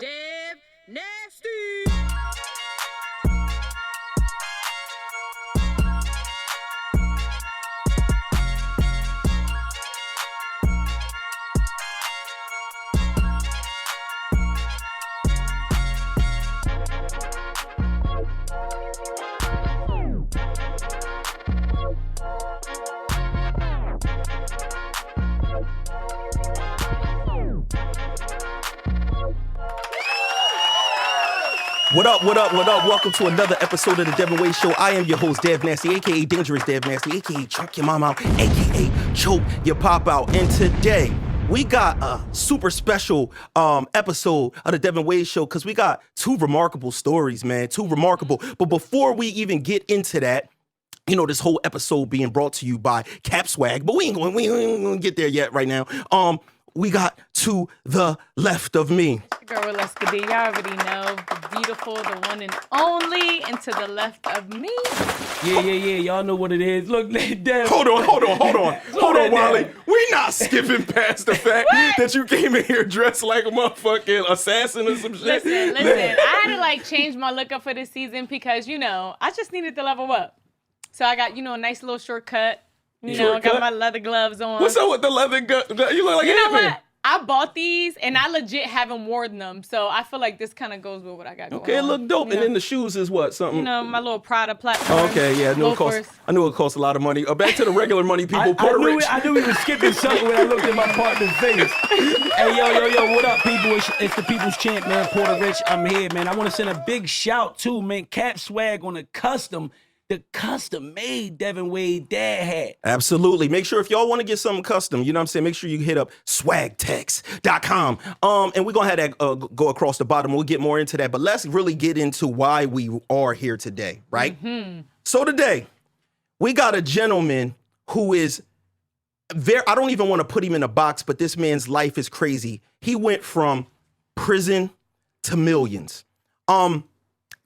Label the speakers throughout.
Speaker 1: Dev Nasty.
Speaker 2: What up, what up, what up? Welcome to another episode of the Devinwade Show. I am your host, Dev Nasty, a.k.a. Dangerous Dev Nasty, a.k.a. Choke Your Mom Out, a.k.a. Choke Your Pop Out. And today, we got a super special episode of the Devinwade Show because we got two remarkable stories, man. Two remarkable. But before we even get into that, you know, this whole episode being brought to you by Cap Swag, but we ain't gonna get there yet right now. We got to the left of me.
Speaker 3: Girl Walesca D, y'all already know, the beautiful, the one and only, and to the left of me.
Speaker 4: Yeah. Y'all know what it is. Look, Dev.
Speaker 2: Hold on, Wally. We not skipping past the fact that you came in here dressed like a motherfucking assassin or some shit.
Speaker 3: Listen. I had to change my look up for this season because, I just needed to level up. So I got, a nice little shortcut. I got my leather gloves on.
Speaker 2: What's up with the leather glove? You look like
Speaker 3: you know what? I bought these and I legit haven't worn them. So I feel like this kind of goes with what I got going on.
Speaker 2: Okay, it look dope. And then the shoes is what? Something?
Speaker 3: My little Prada platform.
Speaker 2: Okay, yeah. I knew it cost a lot of money. Back to the regular money people. Porta Rich.
Speaker 4: I knew he was skipping something when I looked at my partner's face. Hey, yo, what up, people? It's the people's champ, man. Porta Rich, I'm here, man. I want to send a big shout to, man, Cap Swag on the custom-made Devinwade dad hat.
Speaker 2: Absolutely. Make sure if y'all want to get something custom, make sure you hit up swagtex.com. And we're going to have that go across the bottom. We'll get more into that. But let's really get into why we are here today, right? Mm-hmm. So today, we got a gentleman who is I don't even want to put him in a box, but this man's life is crazy. He went from prison to millions.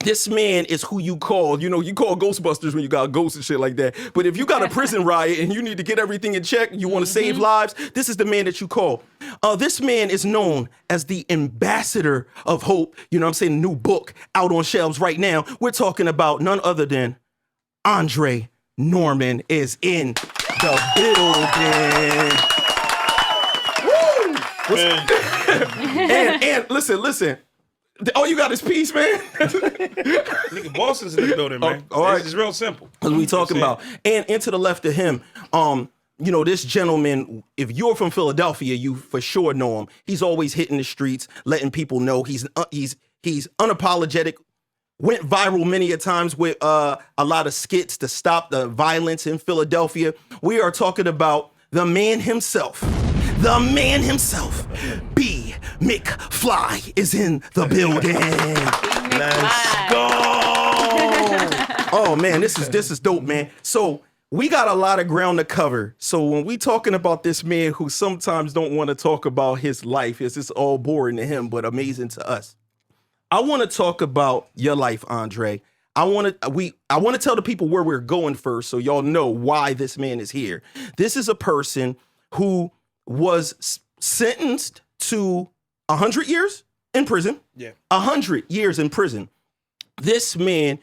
Speaker 2: This man is who you call. You call Ghostbusters when you got ghosts and shit like that. But if you got a prison riot and you need to get everything in check, you want to save lives, this is the man that you call. This man is known as the ambassador of hope. New book out on shelves right now. We're talking about none other than Andre Norman is in the building. Woo! and listen. All you got is peace, man.
Speaker 5: Nigga, Boston's in the building, man.
Speaker 2: All right.
Speaker 5: It's real simple.
Speaker 2: What we talking about? And to the left of him, this gentleman, if you're from Philadelphia, you for sure know him. He's always hitting the streets, letting people know he's unapologetic. Went viral many a times with a lot of skits to stop the violence in Philadelphia. We are talking about the man himself. The man himself, B. McFly, is in the building.
Speaker 5: Let's go.
Speaker 2: Oh man, this is dope, man. So we got a lot of ground to cover. So when we talking about this man who sometimes don't want to talk about his life, it's just all boring to him, but amazing to us. I want to talk about your life, Andre. I want to tell the people where we're going first, so y'all know why this man is here. This is a person who was sentenced to 100 years in prison.
Speaker 5: Yeah.
Speaker 2: 100 years in prison. This man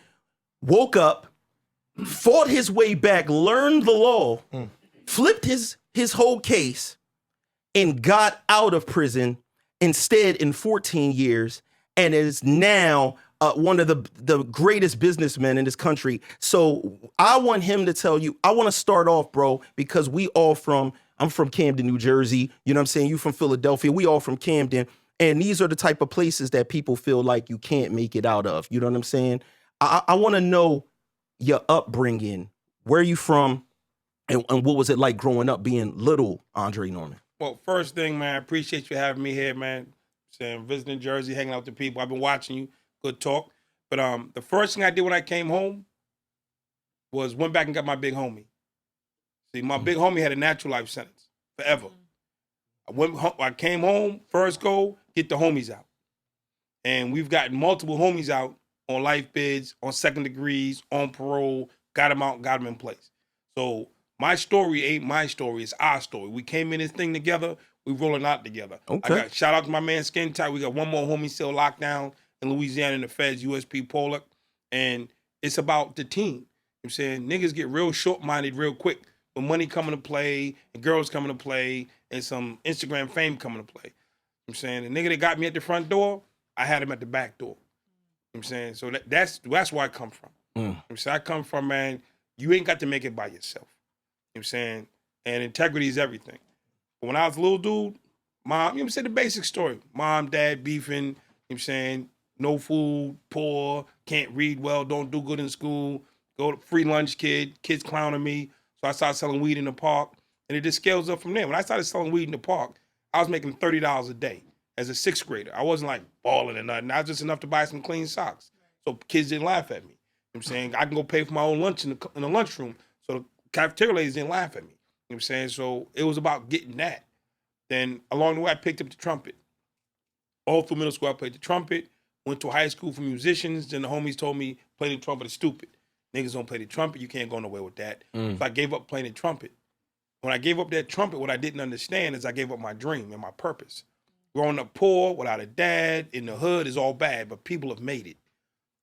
Speaker 2: woke up, fought his way back, learned the law, flipped his whole case, and got out of prison instead in 14 years, and is now one of the greatest businessmen in this country. So I want him to tell you, I want to start off, bro, because I'm from Camden, New Jersey. You know what I'm saying? You from Philadelphia. We all from Camden. And these are the type of places that people feel like you can't make it out of. You know what I'm saying? I want to know your upbringing. Where are you from? And what was it like growing up being little Andre Norman?
Speaker 5: Well, first thing, man, I appreciate you having me here, man. Visiting Jersey, hanging out with the people. I've been watching you. Good talk. But the first thing I did when I came home was went back and got my big homie. See, my big homie had a natural life sentence forever. I came home, first go, get the homies out. And we've gotten multiple homies out on life bids, on second degrees, on parole, got them out, got them in place. So my story ain't my story, it's our story. We came in this thing together. We rolling out together.
Speaker 2: Okay.
Speaker 5: I got shout out to my man Skin Tight. We got one more homie still locked down in Louisiana in the feds, USP Pollock. And it's about the team. You know what I'm saying? Niggas get real short-minded real quick when money coming to play and girls coming to play and some Instagram fame coming to play. You know what I'm saying? The nigga that got me at the front door, I had him at the back door. You know what I'm saying? So that's where I come from. You know what I'm saying? I come from, man, you ain't got to make it by yourself. You know what I'm saying? And integrity is everything. But when I was a little dude, mom, you know what I'm saying, the basic story. Mom, dad beefing, you know what I'm saying, no food, poor, can't read well, don't do good in school, go to free lunch kids clowning me. So I started selling weed in the park, and it just scales up from there. When I started selling weed in the park, I was making $30 a day as a sixth grader. I wasn't like balling or nothing. I was just enough to buy some clean socks. So kids didn't laugh at me. You know what I'm saying? I can go pay for my own lunch in the lunchroom. So the cafeteria ladies didn't laugh at me. You know what I'm saying? So it was about getting that. Then along the way, I picked up the trumpet. All through middle school, I played the trumpet. Went to high school for musicians. Then the homies told me playing the trumpet is stupid. Niggas don't play the trumpet. You can't go nowhere with that. So I gave up playing the trumpet. When I gave up that trumpet, what I didn't understand is I gave up my dream and my purpose. Growing up poor, without a dad, in the hood is all bad, but people have made it.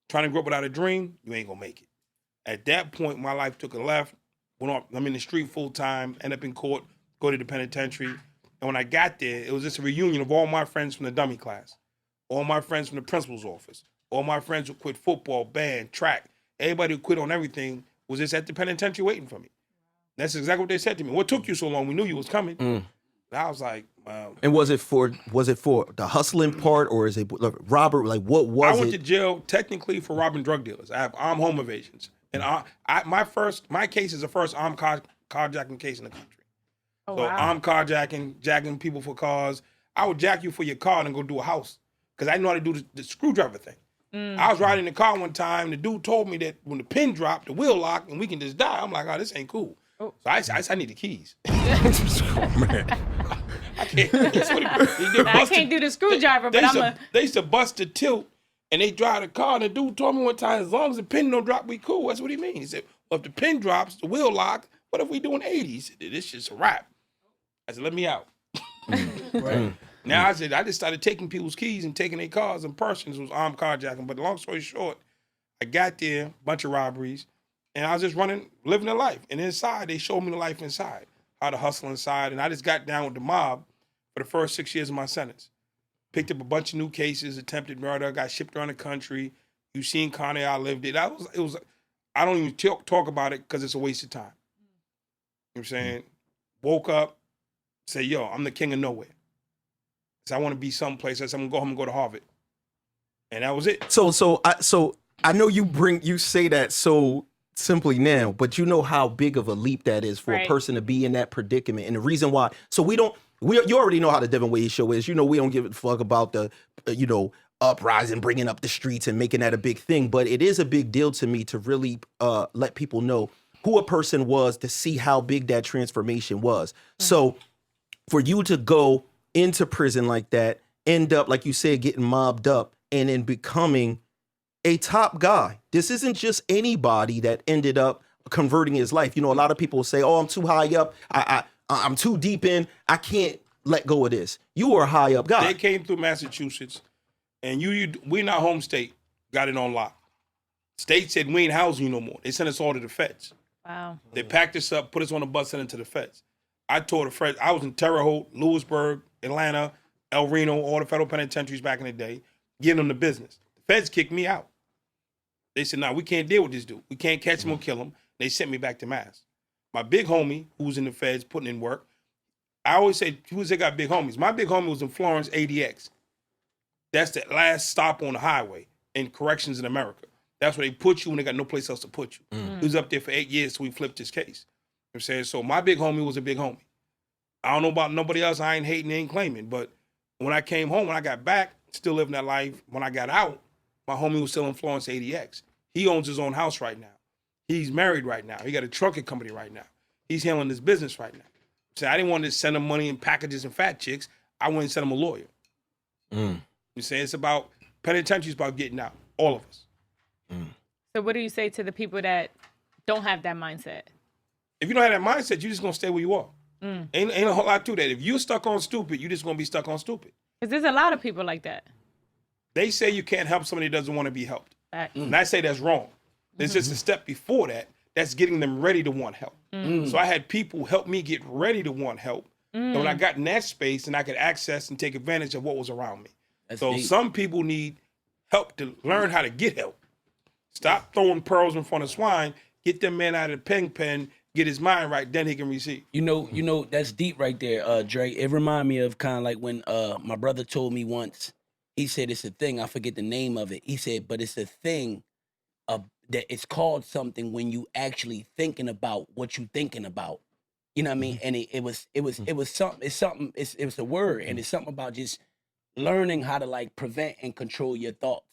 Speaker 5: Trying to grow up without a dream, you ain't gonna make it. At that point, my life took a left. I'm in the street full time, end up in court, go to the penitentiary. And when I got there, it was just a reunion of all my friends from the dummy class, all my friends from the principal's office, all my friends who quit football, band, track. Everybody who quit on everything was just at the penitentiary waiting for me. That's exactly what they said to me. What took you so long? We knew you was coming. And I was like, wow. And
Speaker 2: was it for the hustling part, or is it Robert? Like, what was it?
Speaker 5: I went to jail technically for robbing drug dealers. I have armed home evasions, and my case is the first armed carjacking case in the country.
Speaker 3: Oh,
Speaker 5: So
Speaker 3: wow.
Speaker 5: armed carjacking, jacking people for cars. I would jack you for your car and go do a house because I know how to do the screwdriver thing. I was riding in the car one time. The dude told me that when the pin dropped, the wheel locked, and we can just die. I'm like, oh, this ain't cool. So I need the keys.
Speaker 2: Man.
Speaker 5: I can't.
Speaker 3: I can't do the screwdriver, but
Speaker 5: They used to bust the tilt, and they drive the car. And the dude told me one time, as long as the pin don't drop, we cool. That's what he means. He said, well, if the pin drops, the wheel lock. What if we doing 80s? He said, this shit's a wrap. I said, let me out. Right. Now I just started taking people's keys and taking their cars and persons. It was armed carjacking. But long story short, I got there, bunch of robberies, and I was just living a life. And inside, they showed me the life inside, how to hustle inside. And I just got down with the mob for the first 6 years of my sentence. Picked up a bunch of new cases, attempted murder, got shipped around the country. You seen Con Air, I lived it. It was. I don't even talk about it because it's a waste of time. You know what I'm saying? Woke up, say, yo, I'm the king of nowhere. So I want to be someplace. I said, I'm gonna go home and go to Harvard. And that was it.
Speaker 2: So I know you say that so simply now, but you know how big of a leap that is for a person to be in that predicament. And the reason why, you already know how the Devinwade Show is. You know, we don't give a fuck about the, uprising, bringing up the streets and making that a big thing. But it is a big deal to me to really let people know who a person was, to see how big that transformation was. So for you to go into prison like that, end up, like you said, getting mobbed up, and then becoming a top guy. This isn't just anybody that ended up converting his life. You know, a lot of people say, oh, I'm too high up. I'm too deep in. I can't let go of this. You were a high up guy.
Speaker 5: They came through Massachusetts, and we not home state, got it on lock. State said, we ain't housing you no more. They sent us all to the feds.
Speaker 3: Wow.
Speaker 5: They packed us up, put us on a bus, sent it to the feds. I told the feds, I was in Terre Haute, Lewisburg, Atlanta, El Reno, all the federal penitentiaries back in the day, getting them the business. The feds kicked me out. They said, nah, we can't deal with this dude. We can't catch him or kill him. They sent me back to Mass. My big homie, who's in the feds, putting in work, I always say, people say got big homies. My big homie was in Florence, ADX. That's the last stop on the highway in corrections in America. That's where they put you when they got no place else to put you. He was up there for 8 years, so we flipped his case. You know what I'm saying? So my big homie was a big homie. I don't know about nobody else. I ain't hating, ain't claiming. But when I came home, when I got back, still living that life. When I got out, my homie was still in Florence, ADX. He owns his own house right now. He's married right now. He got a trucking company right now. He's handling his business right now. So I didn't want to send him money in packages and fat chicks. I went and sent him a lawyer. You say it's about penitentiary's about getting out, all of us.
Speaker 3: So what do you say to the people that don't have that mindset?
Speaker 5: If you don't have that mindset, you're just gonna stay where you are. Ain't a whole lot to that. If you're stuck on stupid, you're just gonna be stuck on stupid.
Speaker 3: Because there's a lot of people like that.
Speaker 5: They say you can't help somebody that doesn't want to be helped.
Speaker 3: Facts.
Speaker 5: And I say that's wrong. There's just a step before that that's getting them ready to want help. So I had people help me get ready to want help. And when I got in that space, and I could access and take advantage of what was around me. So some people need help to learn how to get help. Stop throwing pearls in front of swine. Get them man out of the pen, get his mind right, then he can receive.
Speaker 4: You know, that's deep right there, Dre. It remind me of kind of like when my brother told me once, he said it's a thing, I forget the name of it. He said, but it's a thing that it's called something when you actually thinking about what you thinking about. You know what I mean? And it was something, it's a word, and it's something about just learning how to like prevent and control your thoughts.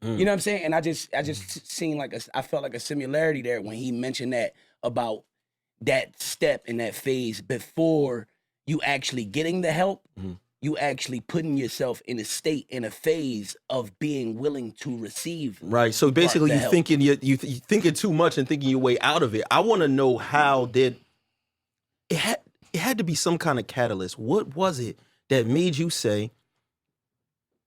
Speaker 4: You know what I'm saying? And I just seen I felt like a similarity there when he mentioned that about that step in that phase before you actually getting the help, you actually putting yourself in a phase of being willing to receive.
Speaker 2: Right. So basically,
Speaker 4: the
Speaker 2: you
Speaker 4: help.
Speaker 2: thinking you thinking too much and thinking your way out of it. I want to know how did it had to be some kind of catalyst. What was it that made you say,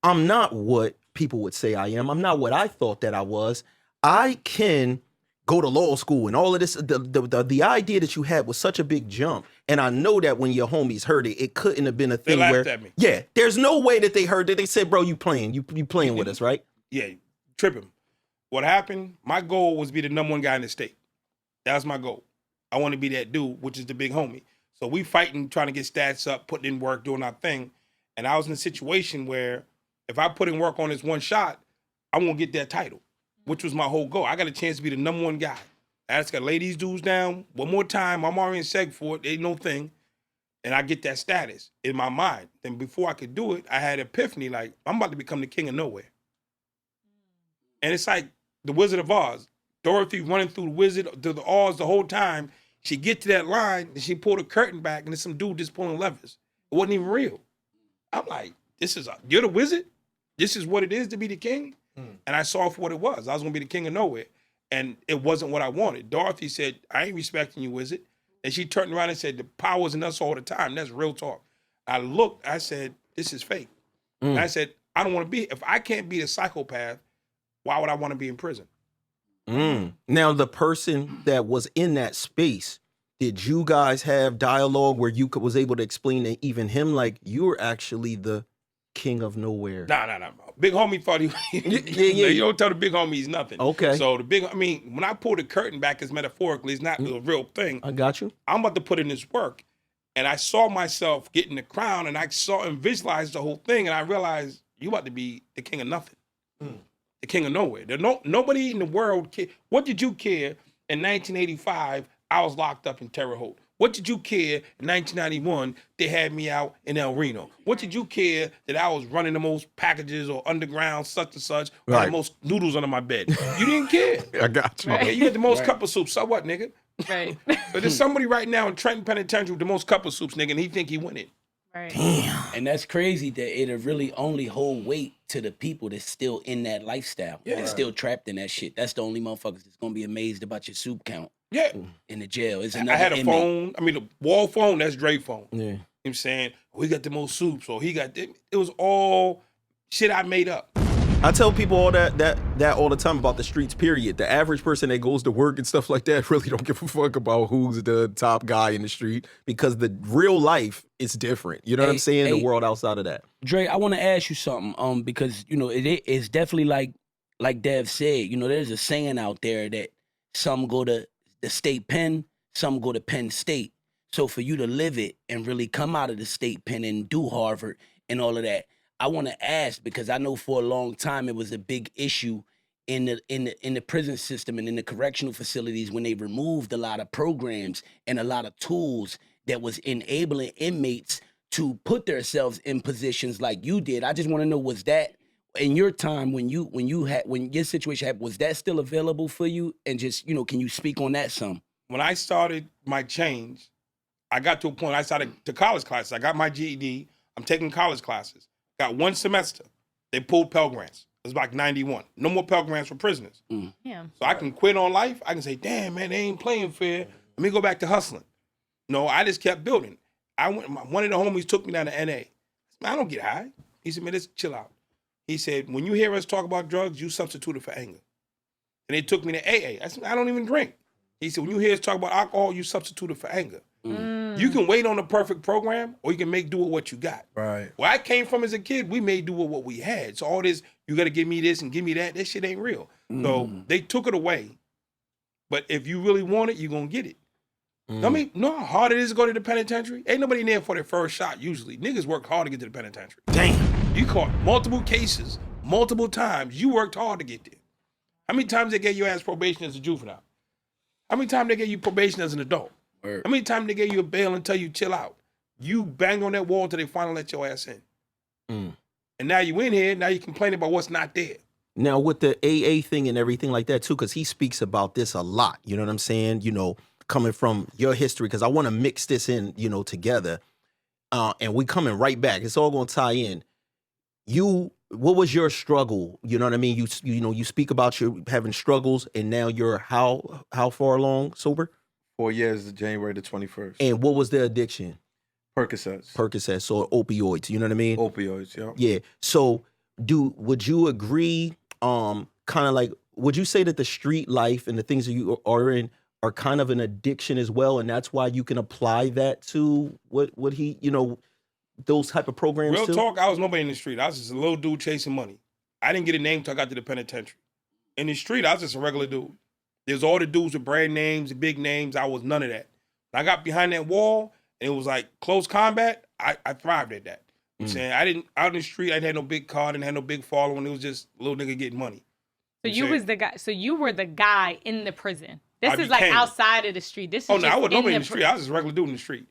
Speaker 2: I'm not what people would say I am. I'm not what I thought that I was. I can go to law school and all of this. The idea that you had was such a big jump. And I know that when your homies heard it, it couldn't have been a thing
Speaker 5: laughed
Speaker 2: where,
Speaker 5: at me.
Speaker 2: yeah, there's no way that they heard it. They said, bro, you playing with us, right?
Speaker 5: Yeah, tripping. What happened, my goal was to be the #1 guy in the state. That was my goal. I want to be that dude, which is the big homie. So we fighting, trying to get stats up, putting in work, doing our thing. And I was in a situation where if I put in work on this one shot, I'm going to get that title, which was my whole goal. I got a chance to be the #1 guy. I just got to lay these dudes down one more time. I'm already in seg for it. Ain't no thing. And I get that status in my mind. Then before I could do it, I had an epiphany, like, I'm about to become the king of nowhere. And it's like the Wizard of Oz. Dorothy running through the Oz the whole time. She get to that line, and she pulled a curtain back, and there's some dude just pulling levers. It wasn't even real. I'm like, you're the wizard? This is what it is to be the king? And I saw for what it was. I was going to be the king of nowhere. And it wasn't what I wanted. Dorothy said, I ain't respecting you, wizard. And she turned around and said, the power's in us all the time. That's real talk. I looked, I said, this is fake. And I said, I don't want to be, if I can't be a psychopath, why would I want to be in prison?
Speaker 2: Now, the person that was in that space, did you guys have dialogue where you was able to explain to even him, like, you're actually the king of nowhere?
Speaker 5: Nah. Big homie thought he
Speaker 2: Yeah.
Speaker 5: You don't tell the big homie he's nothing.
Speaker 2: Okay.
Speaker 5: So when I pull the curtain back, it's metaphorically, it's not a real thing.
Speaker 2: I got you.
Speaker 5: I'm about to put in this work. And I saw myself getting the crown, and I saw and visualized the whole thing, and I realized you about to be the king of nothing. The king of nowhere. Nobody in the world care. What did you care in 1985? I was locked up in Terre Haute. What did you care in 1991? They had me out in El Reno. What did you care that I was running the most packages or underground such and such, or
Speaker 2: Right.
Speaker 5: the most noodles under my bed? You didn't care.
Speaker 2: I got you.
Speaker 5: Okay, you had the most cup of soup. So what, nigga?
Speaker 3: Right.
Speaker 5: But there's somebody right now in Trenton Penitentiary with the most cup of soups, nigga, and he think he winning.
Speaker 3: Right.
Speaker 4: And that's crazy that it'll really only hold weight to the people that's still in that lifestyle and still trapped in that shit. That's the only motherfuckers that's gonna be amazed about your soup count
Speaker 5: Yeah.
Speaker 4: in the jail. It's
Speaker 5: I
Speaker 4: another
Speaker 5: had a
Speaker 4: inmate.
Speaker 5: phone. I mean, the wall phone, that's Dre phone.
Speaker 2: Yeah.
Speaker 5: You know what I'm saying? We got the most soups, or he got it was all shit I made up.
Speaker 2: I tell people all that all the time about the streets, period. The average person that goes to work and stuff like that really don't give a fuck about who's the top guy in the street, because the real life is different. You know what I'm saying? The world outside of that.
Speaker 4: Dre, I want to ask you something, because you know it's definitely like Dev said. You know, there's a saying out there that some go to the state pen, some go to Penn State. So for you to live it and really come out of the state pen and do Harvard and all of that, I want to ask, because I know for a long time it was a big issue in the prison system and in the correctional facilities when they removed a lot of programs and a lot of tools that was enabling inmates to put themselves in positions like you did. I just want to know, was that in your time when your situation happened, was that still available for you? And just, you know, can you speak on that some?
Speaker 5: When I started my change, I got to a point, I started to college classes. I got my GED. I'm taking college classes. Got one semester. They pulled Pell Grants. It was like 91. No more Pell Grants for prisoners.
Speaker 3: Yeah.
Speaker 5: So I can quit on life. I can say, damn, man, they ain't playing fair. Let me go back to hustling. No, I just kept building. One of the homies took me down to NA. I don't get high. He said, man, let's chill out. He said, when you hear us talk about drugs, you substitute it for anger. And they took me to AA. I said, I don't even drink. He said, when you hear us talk about alcohol, you substitute it for anger. You can wait on the perfect program, or you can make do with what you got.
Speaker 6: Right.
Speaker 5: Where I came from as a kid, we made do with what we had. So all this, you got to give me this and give me that, that shit ain't real. So they took it away. But if you really want it, you're going to get it. I mean, know how hard it is to go to the penitentiary? Ain't nobody in there for their first shot, usually. Niggas work hard to get to the penitentiary.
Speaker 2: Damn.
Speaker 5: You caught multiple cases, multiple times. You worked hard to get there. How many times they gave your ass probation as a juvenile? How many times they gave you probation as an adult?
Speaker 4: Word.
Speaker 5: How many times they gave you a bail and tell you chill out? You banged on that wall till they finally let your ass in. And now you in here, now you complaining about what's not there.
Speaker 2: Now with the AA thing and everything like that too, because he speaks about this a lot. You know what I'm saying? You know, coming from your history, because I want to mix this in, you know, together. And we coming right back. It's all going to tie in. What was your struggle? You know what I mean? You know, you speak about you having struggles, and now you're how far along sober?
Speaker 6: 4 years, January the 21st.
Speaker 2: And what was the addiction?
Speaker 6: Percocets.
Speaker 2: So opioids. You know what I mean?
Speaker 6: Opioids, yeah.
Speaker 2: Yeah. So would you agree? Kind of like, would you say that the street life and the things that you are in are kind of an addiction as well, and that's why you can apply that to what he, you know, those type of programs
Speaker 5: Real
Speaker 2: too?
Speaker 5: talk, I was nobody in the street. I was just a little dude chasing money. I didn't get a name until I got to the penitentiary. In the street, I was just a regular dude. There's all the dudes with brand names, big names. I was none of that. When I got behind that wall and it was like close combat, I thrived at that. You know what I'm saying? I didn't, out in the street, I didn't have no big car, didn't have no big following. It was just a little nigga getting money.
Speaker 3: So you was the guy. So you were the guy in the prison. This
Speaker 5: I
Speaker 3: is like
Speaker 5: became.
Speaker 3: outside of the street. This is
Speaker 5: Oh, no,
Speaker 3: just
Speaker 5: I was nobody in the
Speaker 3: the
Speaker 5: street. I was just a regular dude in the street. You know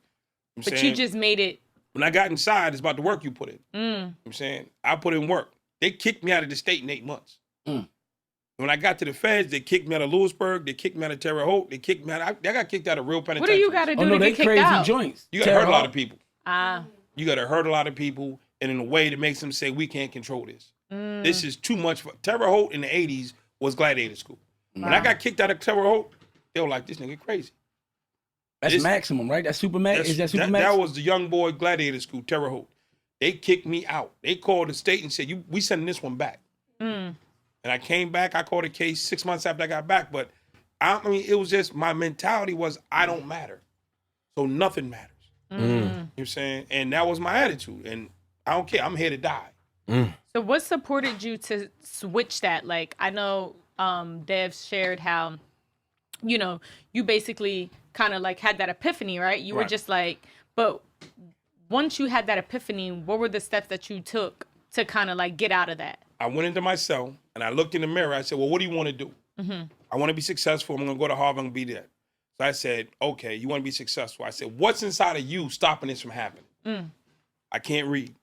Speaker 5: what I'm
Speaker 3: But
Speaker 5: saying?
Speaker 3: you just made it.
Speaker 5: When I got inside, it's about the work you put in. You know what I'm saying? I put in work. They kicked me out of the state in 8 months. When I got to the feds, they kicked me out of Lewisburg. They kicked me out of Terre Haute. They kicked me out. I got kicked out of real penitentiaries.
Speaker 3: What do you got to do
Speaker 4: Oh no,
Speaker 3: to
Speaker 4: they
Speaker 3: get kicked
Speaker 4: crazy
Speaker 3: out?
Speaker 4: joints.
Speaker 5: You got to hurt a lot of people.
Speaker 3: Ah.
Speaker 5: You got to hurt a lot of people, and in a way that makes them say, we can't control this. This is too much. Terre Haute in the 80s was gladiator school. When I got kicked out of Terre Haute, they were like, this nigga crazy.
Speaker 4: That's maximum, right? That's super max. Is that super max?
Speaker 5: That was the young boy gladiator school, Terre Haute. They kicked me out. They called the state and said, we sending this one back. And I came back. I called a case 6 months after I got back. But I mean, it was just, my mentality was, I don't matter. So nothing matters. You know what I'm saying? And that was my attitude. And I don't care. I'm here to die.
Speaker 3: So what supported you to switch that? Like, I know Dev shared how, you know, you basically kind of like had that epiphany, right? You were
Speaker 5: Right.
Speaker 3: just like, but once you had that epiphany, what were the steps that you took to kind of like get out of that?
Speaker 5: I went into my cell and I looked in the mirror. I said, well, what do you want to do? I want to be successful. I'm going to go to Harvard and be there. So I said, okay, you want to be successful. I said, what's inside of you stopping this from happening? I can't read.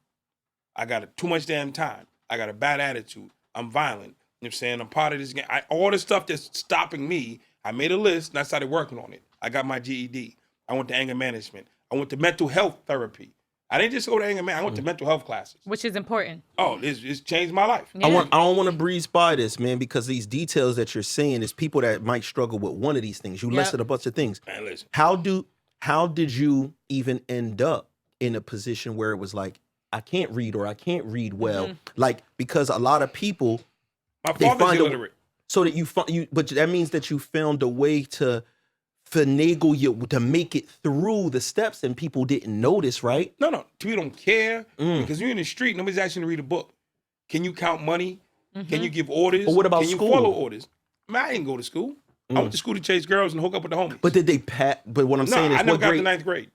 Speaker 5: I got too much damn time. I got a bad attitude. I'm violent. You know what I'm saying? I'm part of this game. All the stuff that's stopping me, I made a list and I started working on it. I got my GED. I went to anger management. I went to mental health therapy. I didn't just go to anger management. I went to mental health classes.
Speaker 3: Which is important.
Speaker 5: Oh, it's changed my life.
Speaker 3: Yeah.
Speaker 2: I don't want to breeze by this, man, because these details that you're saying is people that might struggle with one of these things. You listed a bunch of things.
Speaker 5: Man, listen.
Speaker 2: How did you even end up in a position where it was like, I can't read or I can't read well? Like, because a lot of people,
Speaker 5: My
Speaker 2: they
Speaker 5: father's
Speaker 2: find
Speaker 5: illiterate.
Speaker 2: so that you but that means that you found a way to finagle you to make it through the steps and people didn't notice, right?
Speaker 5: No. People don't care because you're in the street. Nobody's asking you to read a book. Can you count money? Can you give orders?
Speaker 2: But what about
Speaker 5: Can
Speaker 2: school?
Speaker 5: you follow orders? Man, I didn't go to school. I went to school to chase girls and hook up with the homies.
Speaker 2: But did they but what I'm saying is
Speaker 5: I never
Speaker 2: what
Speaker 5: got
Speaker 2: grade?
Speaker 5: to ninth grade.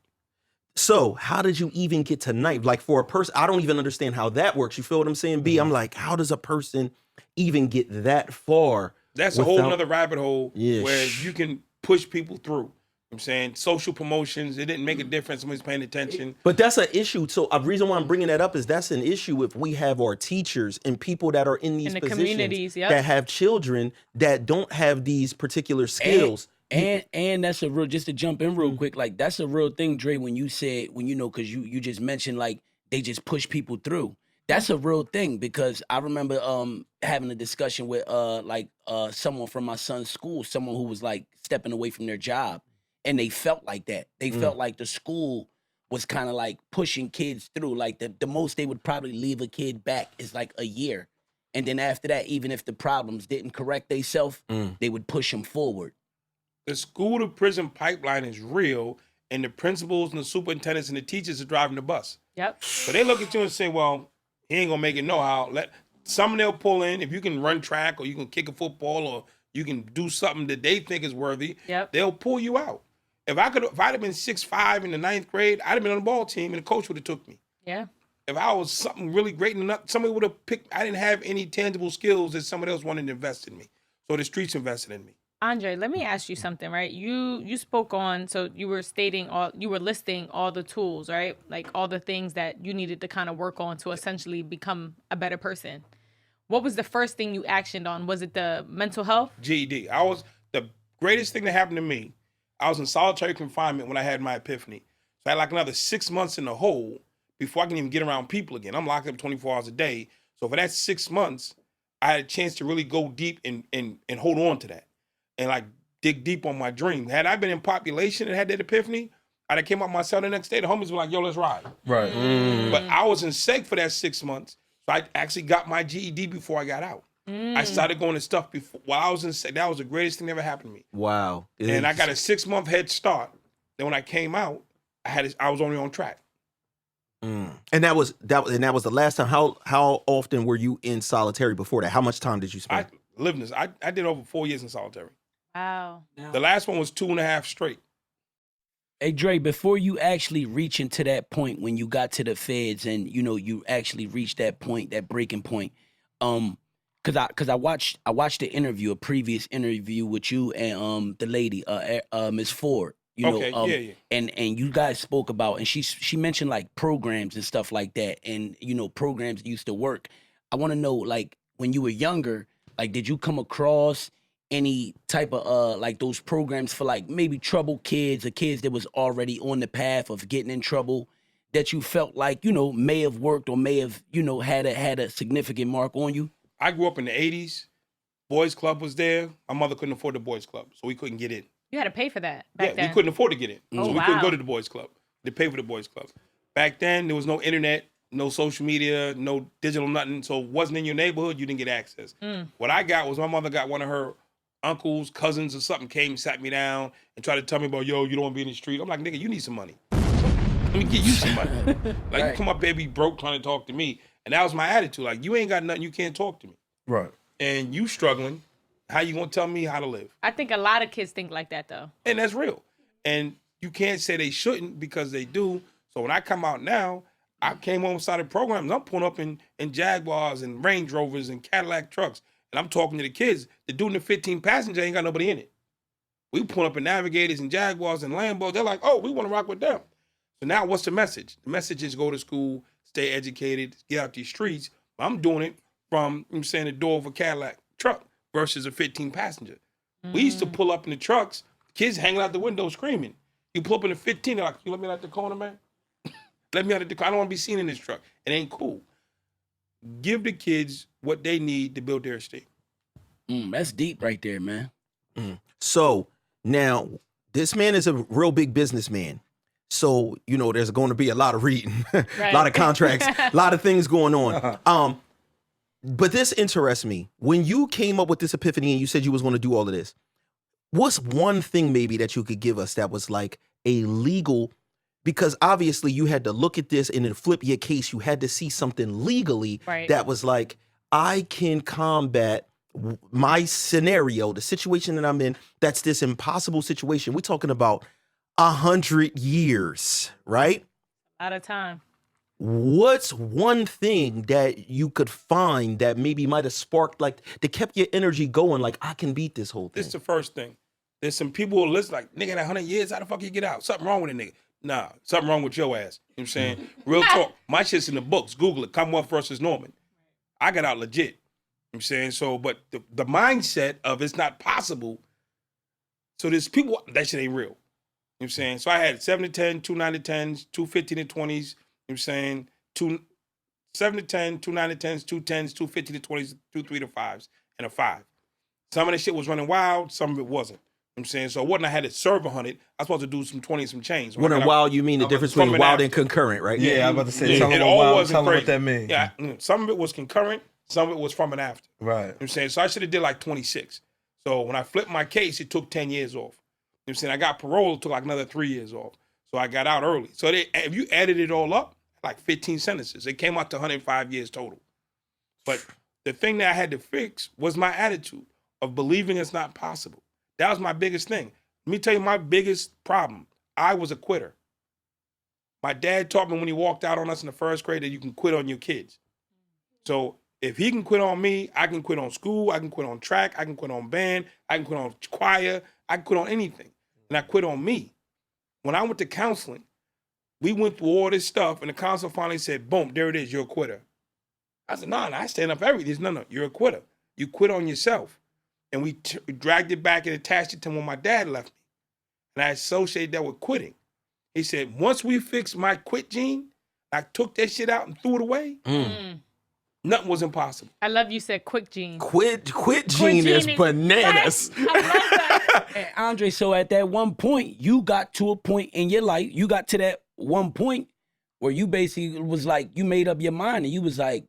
Speaker 2: So how did you even get to ninth? Like for a person, I don't even understand how that works. You feel what I'm saying? B, I'm like, how does a person even get that far?
Speaker 5: That's a whole
Speaker 2: without-
Speaker 5: nother rabbit hole
Speaker 2: Yeah.
Speaker 5: where you can push people through. I'm saying social promotions, it didn't make a difference. Somebody's paying attention.
Speaker 2: But that's an issue. So a reason why I'm bringing that up is that's an issue if we have our teachers and people that are in these
Speaker 3: In the
Speaker 2: positions
Speaker 3: communities, yep.
Speaker 2: that have children that don't have these particular skills.
Speaker 4: And that's a real, just to jump in real quick, like that's a real thing, Dre, when you said, because you just mentioned like they just push people through. That's a real thing because I remember having a discussion with someone from my son's school, someone who was like stepping away from their job. and they felt like that. They felt like the school was kind of like pushing kids through. Like the most they would probably leave a kid back is like a year. And then after that, even if the problems didn't correct themselves, they would push them forward.
Speaker 5: The school to prison pipeline is real, and the principals and the superintendents and the teachers are driving the bus.
Speaker 3: Yep.
Speaker 5: So they look at you and say, well, he ain't gonna make it no how. Some they'll pull in. If you can run track or you can kick a football or you can do something that they think is worthy, they'll pull you out. If I'd have been 6'5" in the 9th grade, I'd have been on the ball team and the coach would have took me.
Speaker 3: Yeah.
Speaker 5: If I was something really great enough, somebody would have picked. I didn't have any tangible skills that somebody else wanted to invest in me. So the streets invested in me.
Speaker 3: Andre, let me ask you something, right? You spoke on, so you were listing all the tools, right? Like all the things that you needed to kind of work on to essentially become a better person. What was the first thing you actioned on? Was it the mental health?
Speaker 5: GED. The greatest thing that happened to me, I was in solitary confinement when I had my epiphany. So I had like another 6 months in the hole before I can even get around people again. I'm locked up 24 hours a day. So for that 6 months, I had a chance to really go deep and hold on to that. And like dig deep on my dream. Had I been in population and had that epiphany, I'd have came out my cell the next day. The homies were like, yo, let's ride.
Speaker 6: Right.
Speaker 5: But I was in seg for that 6 months. So I actually got my GED before I got out. I started going to stuff before while I was in seg. That was the greatest thing that ever happened to me.
Speaker 2: Wow.
Speaker 5: And I got a 6-month head start. Then when I came out, I was only on track.
Speaker 2: And that was the last time. How often were you in solitary before that? How much time did you spend?
Speaker 5: I lived this. I did over 4 years in solitary.
Speaker 3: Wow.
Speaker 5: The last one was 2.5 straight.
Speaker 4: Hey Dre, before you actually reach into that point when you got to the feds and you actually reached that point, that breaking point, cause I watched a previous interview with you and the lady, Ms. Ford. And you guys spoke about, and she mentioned like programs and stuff like that, and programs used to work. I want to know, like, when you were younger, like, did you come across any type of like those programs for like maybe troubled kids or kids that was already on the path of getting in trouble that you felt like may have worked or may have had a significant mark on you?
Speaker 5: I grew up in the 80s. Boys Club was there. My mother couldn't afford the Boys Club, so we couldn't get in.
Speaker 3: You had to pay for that back then.
Speaker 5: We couldn't afford to get in.
Speaker 3: Oh,
Speaker 5: so we couldn't go to the Boys Club. They pay for the Boys Club. Back then, there was no internet, no social media, no digital nothing. So it wasn't in your neighborhood, you didn't get access. What I got was my mother got one of her uncles, cousins, or something came, sat me down, and tried to tell me about, yo, you don't want to be in the street. I'm like, nigga, you need some money. Let me get you some money. Like, you come up, baby, broke, trying to talk to me. And that was my attitude. Like, you ain't got nothing, you can't talk to me.
Speaker 6: Right.
Speaker 5: And you struggling, how you gonna tell me how to live?
Speaker 3: I think a lot of kids think like that, though.
Speaker 5: And that's real. And you can't say they shouldn't because they do. So when I come out now, I came home and started programs. I'm pulling up in Jaguars and Range Rovers and Cadillac trucks. And I'm talking to the kids. The dude in the 15 passenger ain't got nobody in it. We pull up in Navigators and Jaguars and Lambos. They're like, oh, we want to rock with them. So now what's the message? The message is go to school, stay educated, get out these streets. I'm doing it from, the door of a Cadillac truck versus a 15 passenger. We used to pull up in the trucks, kids hanging out the window screaming. You pull up in the 15, they're like, you let me out the corner, man? Let me out the corner. I don't want to be seen in this truck. It ain't cool. Give the kids what they need to build their esteem.
Speaker 4: That's deep right there, man.
Speaker 2: So now this man is a real big businessman. So, there's going to be a lot of reading, a lot of contracts, a lot of things going on. But this interests me. When you came up with this epiphany and you said you was going to do all of this, what's one thing maybe that you could give us that was like a legal, because obviously you had to look at this and then flip your case. You had to see something legally that was like, I can combat my scenario, the situation that I'm in, that's this impossible situation. We're talking about 100 years, right?
Speaker 3: Out of time.
Speaker 2: What's one thing that you could find that maybe might have sparked, like, that kept your energy going, like, I can beat this whole thing?
Speaker 5: This is the first thing. There's some people who listen like, nigga, that 100 years, how the fuck you get out? Something wrong with a nigga. Nah, something wrong with your ass. You know what I'm saying? Real talk. My shit's in the books. Google it. Commonwealth versus Norman. I got out legit. You know what I'm saying? So, but the mindset of it's not possible. So there's people, that shit ain't real. You know what I'm saying? So I had 7 to 10, 2 9 to 10s, 2 15 to 20s. You know what I'm saying? 7 to 10, 2 9 to 10s, 2 10s, 2 15 to 20s, 2 3 to 5s, and a 5. Some of the shit was running wild, some of it wasn't. You know what I'm saying? So it wasn't I had to serve 100. I was supposed to do some 20 and some change.
Speaker 2: When and wild, you mean the difference between wild and concurrent, right?
Speaker 6: Yeah, I'm about to say,
Speaker 5: it
Speaker 6: tell
Speaker 5: all wasn't crazy.
Speaker 6: what that means.
Speaker 5: Yeah, some of it was concurrent, some of it was from and after.
Speaker 6: Right.
Speaker 5: You know what I'm saying? So I should have did like 26. So when I flipped my case, it took 10 years off. You know what I'm saying? I got parole, it took like another 3 years off. So I got out early. So if you added it all up, like 15 sentences, it came out to 105 years total. But the thing that I had to fix was my attitude of believing it's not possible. That was my biggest thing. Let me tell you my biggest problem. I was a quitter. My dad taught me when he walked out on us in the first grade that you can quit on your kids. So if he can quit on me, I can quit on school, I can quit on track, I can quit on band, I can quit on choir, I can quit on anything. And I quit on me. When I went to counseling, we went through all this stuff, and the counselor finally said, boom, there it is, you're a quitter. I said, no, I stand up for everything. No, you're a quitter. You quit on yourself. And we dragged it back and attached it to when my dad left me. And I associated that with quitting. He said, once we fixed my quit gene, I took that shit out and threw it away. Nothing was impossible.
Speaker 3: I love you said quick gene.
Speaker 2: Quit gene is bananas.
Speaker 3: I love that.
Speaker 4: And Andre, so at that one point, you got to a point in your life, you got to that one point where you basically was like, you made up your mind and you was like,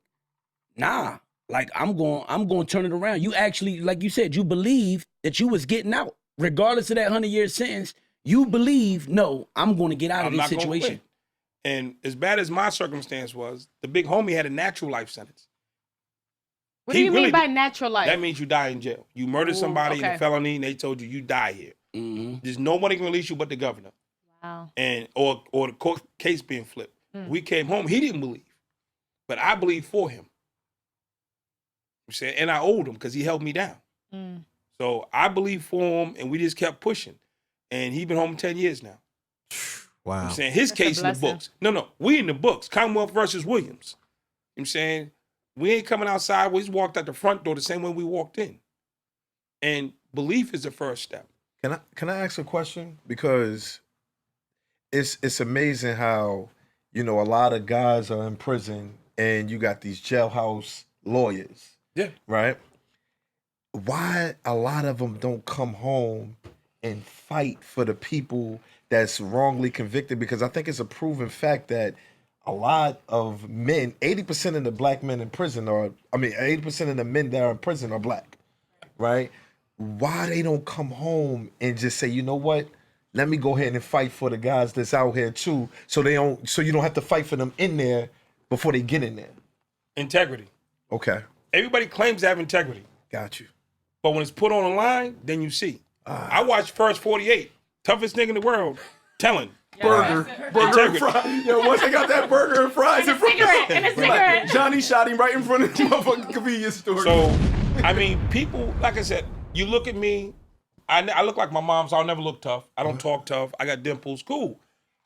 Speaker 4: nah, like I'm going to turn it around. You actually, like you said, you believe that you was getting out. Regardless of that 100-year sentence, you believe, no, I'm going to get out of this situation.
Speaker 5: And as bad as my circumstance was, the big homie had a natural life sentence.
Speaker 3: What do you mean by natural life?
Speaker 5: That means you die in jail. You murder somebody in a felony and they told you die here. There's nobody can release you but the governor.
Speaker 3: Wow.
Speaker 5: And or the court case being flipped. We came home, he didn't believe. But I believed for him. You see, and I owed him because he held me down. So I believed for him and we just kept pushing. And he's been home 10 years now.
Speaker 2: Wow.
Speaker 5: I'm saying his case in the books. No, we in the books. Commonwealth versus Williams. You know what I'm saying? We ain't coming outside. We just walked out the front door the same way we walked in. And belief is the first step.
Speaker 6: Can I ask a question? Because it's amazing how, you know, a lot of guys are in prison and you got these jailhouse lawyers.
Speaker 5: Yeah.
Speaker 6: Right? Why a lot of them don't come home and fight for the people that's wrongly convicted? Because I think it's a proven fact that a lot of men, 80% of the black men in prison 80% of the men that are in prison are black, right? Why they don't come home and just say, you know what? Let me go ahead and fight for the guys that's out here too, so you don't have to fight for them in there before they get in there.
Speaker 5: Integrity.
Speaker 6: Okay.
Speaker 5: Everybody claims to have integrity.
Speaker 6: Got you.
Speaker 5: But when it's put on the line, then you see. I watched First 48, toughest nigga in the world, telling.
Speaker 2: Burger and fries. Yo, once they got that burger and fries in front of him.
Speaker 3: And a cigarette.
Speaker 2: Johnny shot him right in front of the motherfucking convenience store.
Speaker 5: So, I mean, people, like I said, you look at me, I look like my mom, so I'll never look tough. I don't talk tough. I got dimples, cool.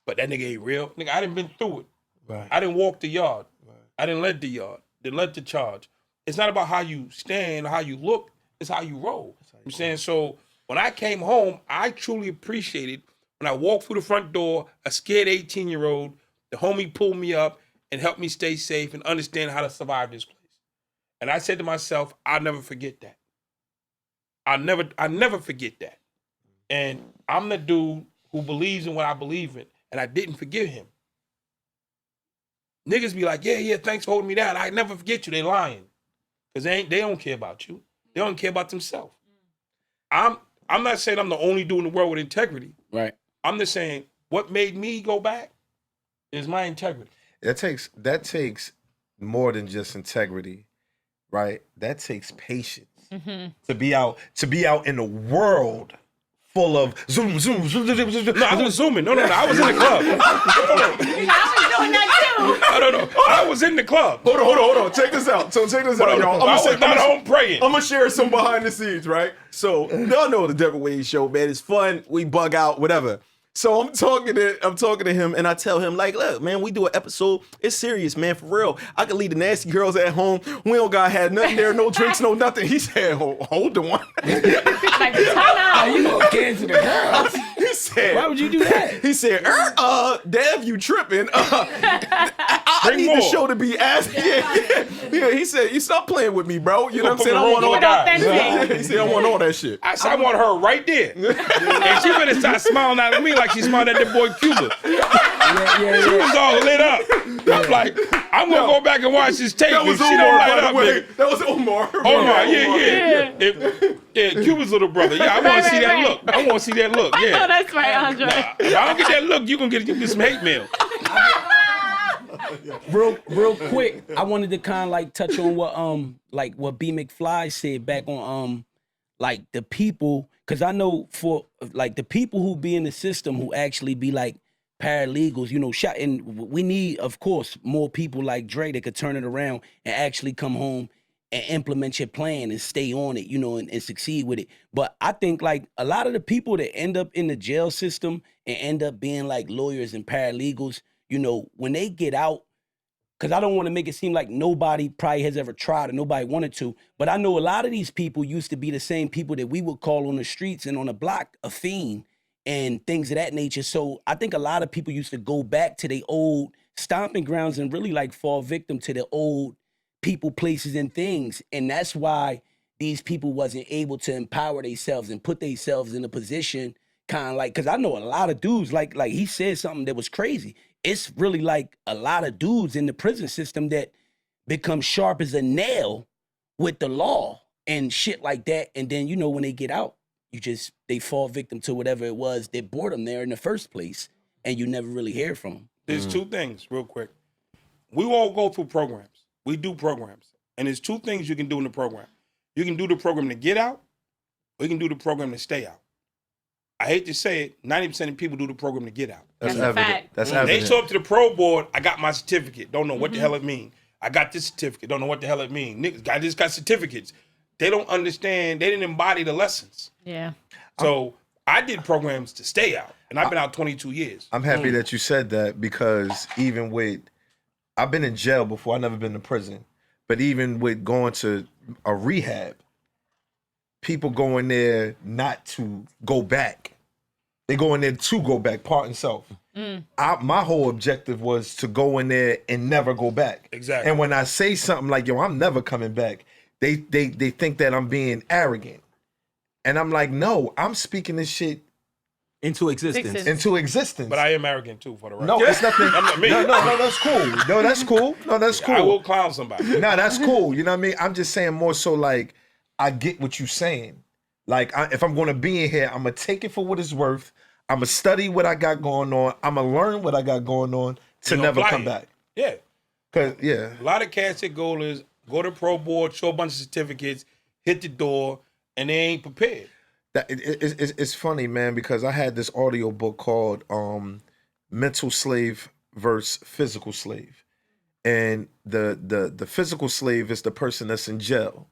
Speaker 5: But that nigga ain't real. Nigga, I done been through it.
Speaker 6: Right.
Speaker 5: I didn't walk the yard. Right. I didn't let the yard. Didn't let the charge. It's not about how you stand or how you look. It's how you roll. I'm saying, so when I came home, I truly appreciated when I walked through the front door, a scared 18-year-old, the homie pulled me up and helped me stay safe and understand how to survive this place. And I said to myself, I'll never forget that. I'll never forget that. And I'm the dude who believes in what I believe in, and I didn't forgive him. Niggas be like, yeah, thanks for holding me down. I never forget you. They lying. Because they don't care about you. They don't care about themselves. I'm not saying I'm the only dude in the world with integrity.
Speaker 4: Right.
Speaker 5: I'm just saying what made me go back is my integrity.
Speaker 6: That takes more than just integrity, right? That takes patience to be out in the world full of zoom.
Speaker 5: No, I was zooming. No, I was in the club.
Speaker 3: I was doing that too.
Speaker 5: No. I was in the club.
Speaker 2: Hold on. Check this out. So check this out, y'all.
Speaker 5: I was not home praying.
Speaker 2: I'm gonna share some behind the scenes, right? So y'all know the Devinwade Show, man. It's fun. We bug out, whatever. So I'm talking to him, and I tell him, like, look, man, we do an episode. It's serious, man, for real. I can leave the nasty girls at home. We don't got had nothing there, no drinks, no nothing. He said, hold the one.
Speaker 3: Like, time out.
Speaker 4: You gonna cancel the girls?
Speaker 2: He said,
Speaker 4: why would you do that?
Speaker 2: He said, Dev, you tripping. I
Speaker 5: Bring
Speaker 2: need
Speaker 5: more.
Speaker 2: the show to be as yeah. He said, "You stop playing with me, bro." You know what I'm saying? I want all
Speaker 3: Keep it
Speaker 2: that.
Speaker 3: authentic.
Speaker 2: He said, "I want all that shit."
Speaker 5: I said, I want her right there. And she better start smiling at me like she smiled at the boy Cuba. She was all lit up. I'm like, I'm going to go back and watch this tape.
Speaker 2: That was
Speaker 5: If she don't
Speaker 2: Omar,
Speaker 5: light
Speaker 2: by the
Speaker 5: up,
Speaker 2: way.
Speaker 5: nigga.
Speaker 2: That was Omar.
Speaker 5: Omar, yeah. Cuba's little brother. Yeah, I want to see that
Speaker 3: right.
Speaker 5: look. I want to see that look.
Speaker 3: Oh,
Speaker 5: Yeah.
Speaker 3: that's right, Andre.
Speaker 5: If I don't get that look, you gonna get some hate mail.
Speaker 4: Real quick, I wanted to kind of like touch on what B McFly said back on like the people, because I know for like the people who be in the system who actually be like paralegals, you know, and we need, of course, more people like Dre that could turn it around and actually come home and implement your plan and stay on it, you know, and succeed with it. But I think like a lot of the people that end up in the jail system and end up being like lawyers and paralegals, you know, when they get out, because I don't want to make it seem like nobody probably has ever tried or nobody wanted to, but I know a lot of these people used to be the same people that we would call on the streets and on the block a fiend and things of that nature. So I think a lot of people used to go back to their old stomping grounds and really like fall victim to the old people, places, and things. And that's why these people wasn't able to empower themselves and put themselves in a position kind of like, because I know a lot of dudes, like he said something that was crazy. It's really like a lot of dudes in the prison system that become sharp as a nail with the law and shit like that. And then, you know, when they get out, they fall victim to whatever it was that brought them there in the first place. And you never really hear from them.
Speaker 5: There's two things, real quick. We all go through programs. We do programs. And there's two things you can do in the program. You can do the program to get out, or you can do the program to stay out. I hate to say it, 90% of people do the program to get out.
Speaker 6: That's
Speaker 3: That's a
Speaker 6: evident.
Speaker 3: fact.
Speaker 6: That's
Speaker 5: They
Speaker 6: evident.
Speaker 5: show up to the pro board, I got my certificate. Don't know what the hell it mean. I got this certificate. Don't know what the hell it mean. Niggas, I just got certificates. They don't understand. They didn't embody the lessons.
Speaker 3: Yeah.
Speaker 5: So I did programs to stay out, and I've been out 22 years.
Speaker 6: I'm happy that you said that, because even with, I've been in jail before, I've never been to prison, but even with going to a rehab, people go in there not to go back. They go in there to go back, part and self. My whole objective was to go in there and never go back.
Speaker 5: Exactly.
Speaker 6: And when I say something like, yo, I'm never coming back, they think that I'm being arrogant. And I'm like, no, I'm speaking this shit
Speaker 2: Into existence.
Speaker 6: into existence.
Speaker 5: But I am arrogant too, for the record.
Speaker 6: No, it's nothing.
Speaker 5: I'm not me.
Speaker 6: No, that's cool. No, that's cool. No, that's cool.
Speaker 5: I will clown somebody.
Speaker 6: No, that's cool. You know what I mean? I'm just saying more so like, I get what you're saying. Like, if I'm going to be in here, I'm going to take it for what it's worth. I'm going to study what I got going on. I'm going to learn what I got going on to
Speaker 5: You gonna
Speaker 6: never
Speaker 5: apply
Speaker 6: come
Speaker 5: it.
Speaker 6: back.
Speaker 5: Yeah.
Speaker 6: Because, yeah.
Speaker 5: A lot of cats hit goalers, go to pro board, show a bunch of certificates, hit the door, and they ain't prepared.
Speaker 6: It's funny, man, because I had this audio book called Mental Slave versus Physical Slave. And the physical slave is the person that's in jail.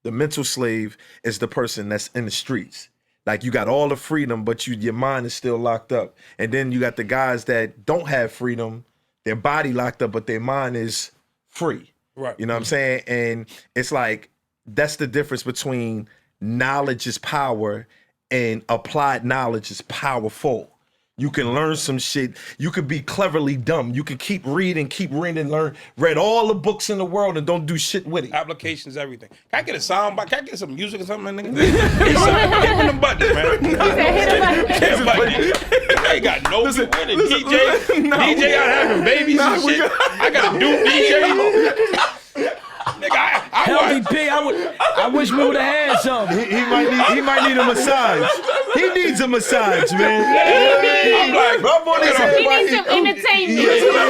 Speaker 6: The mental slave is the person that's in the streets. Like, you got all the freedom, but your mind is still locked up. And then you got the guys that don't have freedom, their body locked up, but their mind is free.
Speaker 5: Right.
Speaker 6: You know what I'm saying? And it's like, that's the difference between knowledge is power and applied knowledge is powerful. You can learn some shit. You could be cleverly dumb. You can keep reading, read all the books in the world and don't do shit with it.
Speaker 5: Applications, everything. Can I get a sound bite? Can I get some music or something? Nigga? Hit me the buttons, man. Hit the buttons. They got no people in it. DJ out having babies and shit. I got a dude DJ. Nigga,
Speaker 4: Help me, P. I wish we would have had something.
Speaker 6: He might need a massage. He needs a massage, man.
Speaker 5: I'm like,
Speaker 3: He needs some entertainment.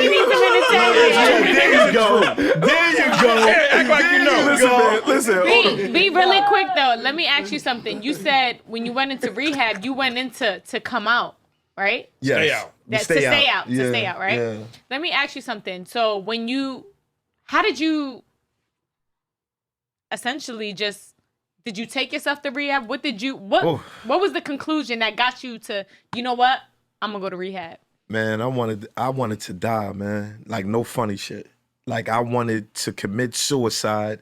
Speaker 3: He needs some entertainment.
Speaker 6: There you go. There you go.
Speaker 5: Act like you know.
Speaker 2: Listen, hold on.
Speaker 3: Be really quick though. Let me ask you something. You said when you went into rehab, you went into to come out, right?
Speaker 6: Yes.
Speaker 5: Stay out.
Speaker 3: To stay out. To
Speaker 6: Yeah,
Speaker 3: stay out, right?
Speaker 6: yeah.
Speaker 3: Let me ask you something. So how did you essentially did you take yourself to rehab? What was the conclusion that got you to, you know what? I'm gonna go to rehab.
Speaker 6: Man, I wanted to die, man. Like, no funny shit. Like, I wanted to commit suicide,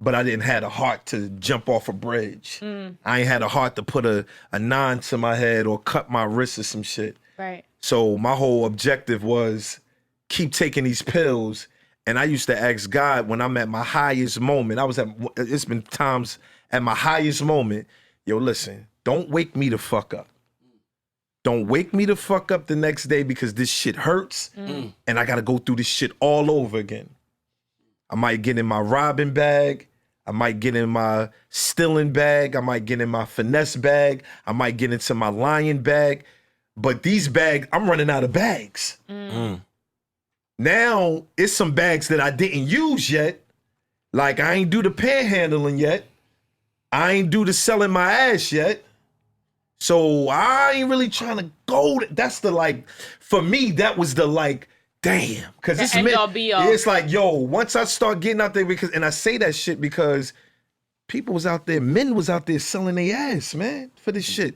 Speaker 6: but I didn't have a heart to jump off a bridge. I ain't had a heart to put a 9 to my head or cut my wrist or some shit.
Speaker 3: Right.
Speaker 6: So my whole objective was keep taking these pills And I used to ask God when I'm at my highest moment. It's been times at my highest moment. Yo, listen, don't wake me the fuck up. Don't wake me the fuck up the next day because this shit hurts and I gotta go through this shit all over again. I might get in my robbing bag. I might get in my stealing bag. I might get in my finesse bag. I might get into my lying bag. But these bags, I'm running out of bags. Now, it's some bags that I didn't use yet. Like, I ain't do the panhandling yet. I ain't do the selling my ass yet. So I ain't really trying to go. That's the like, for me, that was the like, damn. Because it's it's like, yo, once I start getting out there, and I say that shit because people was out there, men was out there selling their ass, man, for this shit.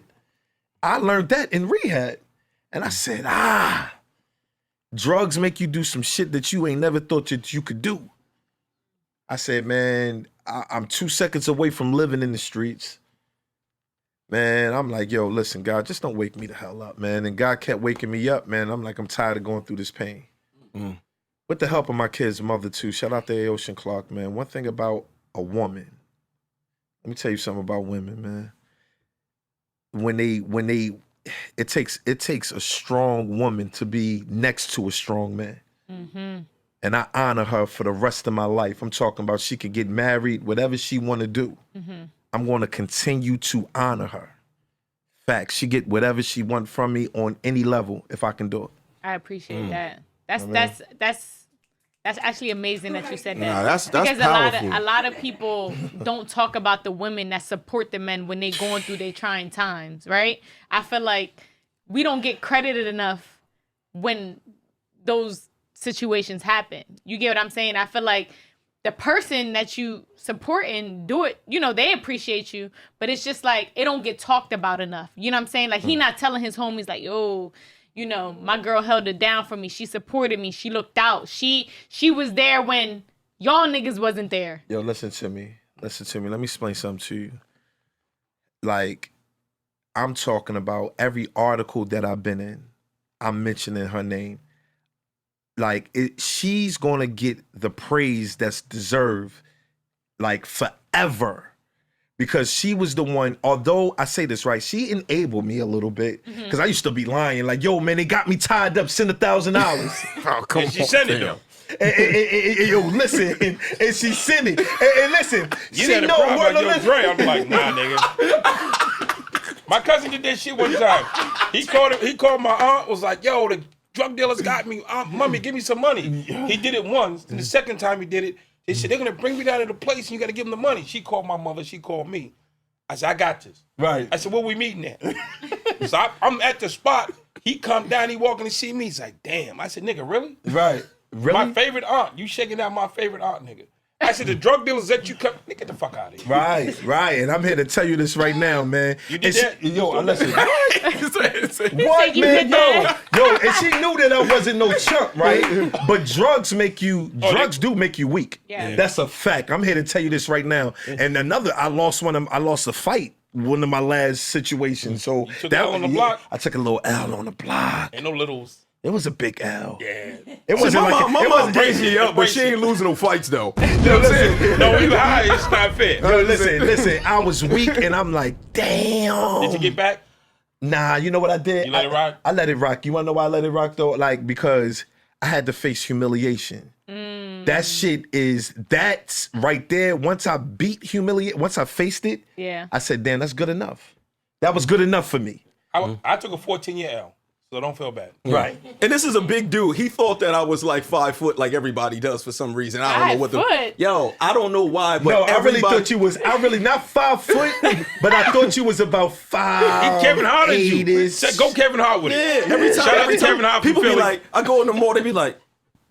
Speaker 6: I learned that in rehab. And I said, drugs make you do some shit that you ain't never thought that you could do. I said, man, I'm 2 seconds away from living in the streets. Man, I'm like, yo, listen, God, just don't wake me the hell up, man. And God kept waking me up, man. I'm like, I'm tired of going through this pain. With the help of my kid's mother, too. Shout out to Ocean Clark, man. One thing about a woman, let me tell you something about women, man. It takes a strong woman to be next to a strong man. And I honor her for the rest of my life. I'm talking about she could get married, whatever she want to do. I'm going to continue to honor her. Facts. She get whatever she want from me on any level if I can do it.
Speaker 3: I appreciate that. That's actually amazing that you said that.
Speaker 2: Nah, that's
Speaker 3: because
Speaker 2: powerful.
Speaker 3: a lot of people don't talk about the women that support the men when they going through their trying times, right? I feel like we don't get credited enough when those situations happen. You get what I'm saying? I feel like the person that you support and do it, you know, they appreciate you, but it's just like, it don't get talked about enough. You know what I'm saying? Like, he not telling his homies like, yo, you know, my girl held it down for me. She supported me. She looked out. She was there when y'all niggas wasn't there.
Speaker 6: Yo, listen to me. Let me explain something to you. Like, I'm talking about every article that I've been in, I'm mentioning her name. Like, she's gonna get the praise that's deserved, like, forever. Because she was the one, although I say this right, she enabled me a little bit. Because I used to be lying, like, yo, man, they got me tied up, send $1,000.
Speaker 2: Oh, come on.
Speaker 5: She sent it though.
Speaker 6: Yo, listen, and she sent it. And listen,
Speaker 5: You
Speaker 6: she
Speaker 5: had a
Speaker 6: know
Speaker 5: problem
Speaker 6: what.
Speaker 5: like, yo, Dre. I'm like, nah, nigga. My cousin did that shit one time. He called my aunt, was like, yo, the drug dealers got me. Mommy, give me some money. He did it once. And the second time he did it, they said, they're going to bring me down to the place and you got to give them the money. She called my mother. She called me. I said, I got this.
Speaker 6: Right.
Speaker 5: I said, where we meeting at? So I'm at the spot. He come down. He walking to see me. He's like, damn. I said, nigga, really?
Speaker 6: Right. Really?
Speaker 5: My favorite aunt. You shaking out my favorite aunt, nigga. I said, the drug dealers that you come, nigga, get the fuck out of here.
Speaker 6: Right. And I'm here to tell you this right now, man.
Speaker 5: You did that?
Speaker 6: Yo, listen.
Speaker 3: What,
Speaker 6: man? Yo, and she knew that I wasn't no chump, right? But drugs do make you weak.
Speaker 3: Yeah.
Speaker 6: That's a fact. I'm here to tell you this right now. And I lost a fight. One of my last situations. So
Speaker 5: took that on the block?
Speaker 6: I took a little L on the block.
Speaker 5: Ain't no littles.
Speaker 6: It was a big L.
Speaker 5: Yeah.
Speaker 6: It wasn't
Speaker 2: my
Speaker 6: like
Speaker 2: mom brings me up, but she ain't losing no fights though. You know
Speaker 6: Yo,
Speaker 2: what I'm saying?
Speaker 6: listen.
Speaker 5: No, you high. It's not fair.
Speaker 6: Yo, listen. I was weak, and I'm like, damn.
Speaker 5: Did you get back?
Speaker 6: Nah, you know what I did?
Speaker 5: You let it rock?
Speaker 6: I let it rock. You wanna know why I let it rock though? Like, because I had to face humiliation. That's right there. Once I once I faced it,
Speaker 3: Yeah.
Speaker 6: I said, damn, that's good enough. That was good enough for me.
Speaker 5: I took a 14-year L, so don't feel bad.
Speaker 6: Right.
Speaker 2: And this is a big dude. He thought that I was like 5 foot, like everybody does for some reason. I don't know what
Speaker 3: 5 foot?
Speaker 2: Yo, I don't know why, but
Speaker 6: No, I really
Speaker 2: everybody.
Speaker 6: thought you was, not 5 foot, but I thought you was about 5.
Speaker 5: He Kevin Hart is you.
Speaker 6: eight-ish.
Speaker 5: Say, go Kevin Hart with
Speaker 2: Yeah,
Speaker 5: it.
Speaker 2: every time.
Speaker 5: Shout out
Speaker 2: every
Speaker 5: to
Speaker 2: time
Speaker 5: Kevin Hart from
Speaker 2: people be
Speaker 5: Philly.
Speaker 2: like, I go in the mall, they be like,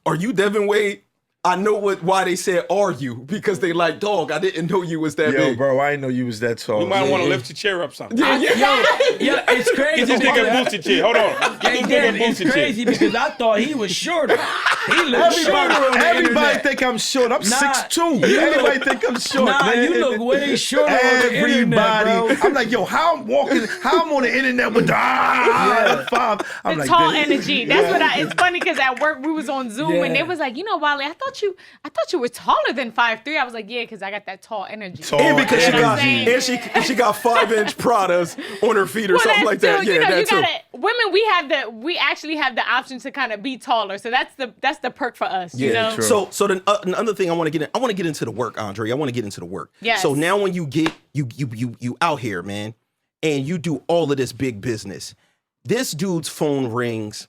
Speaker 2: "Are you Devin Wade?" I know why they said "are you" because they like, dog. I didn't know you was that
Speaker 6: Yo,
Speaker 2: big.
Speaker 6: bro, I didn't know you was that tall.
Speaker 5: You might want to lift your chair up something.
Speaker 4: Yo, it's crazy.
Speaker 5: Get this nigga a boosted chair. Hold on. Get this
Speaker 4: Hey,
Speaker 5: nigga
Speaker 4: Dan,
Speaker 5: a
Speaker 4: it's
Speaker 5: boosted chair.
Speaker 4: crazy because I thought he was shorter. He looked shorter on the
Speaker 6: Everybody Everybody think I'm short. I'm 6'2". Everybody think I'm short.
Speaker 4: Nah,
Speaker 6: man.
Speaker 4: you look way shorter on the internet, bro.
Speaker 6: I'm like, yo, how I'm walking, how I'm on the internet with the 5. I'm
Speaker 3: The
Speaker 6: like,
Speaker 3: tall
Speaker 6: this-
Speaker 3: energy. That's what it's funny because at work we was on Zoom and they was like, you know, Wally, I thought you were taller than 5'3". I was like, yeah, because I got that tall energy.
Speaker 6: Tall
Speaker 2: And because
Speaker 3: You know what I'm
Speaker 2: she
Speaker 3: saying?
Speaker 2: got 5-inch Pradas on her feet or something like that.
Speaker 3: too,
Speaker 2: Yeah,
Speaker 3: you know,
Speaker 2: that
Speaker 3: you
Speaker 2: too.
Speaker 3: gotta, women, we actually have the option to kind of be taller. So that's the perk for us. You
Speaker 6: Yeah,
Speaker 3: know?
Speaker 6: true.
Speaker 2: So then another thing I want to get into the work, Andre. I want to get into the work.
Speaker 3: Yes.
Speaker 2: So now when you get you out here, man, and you do all of this big business, this dude's phone rings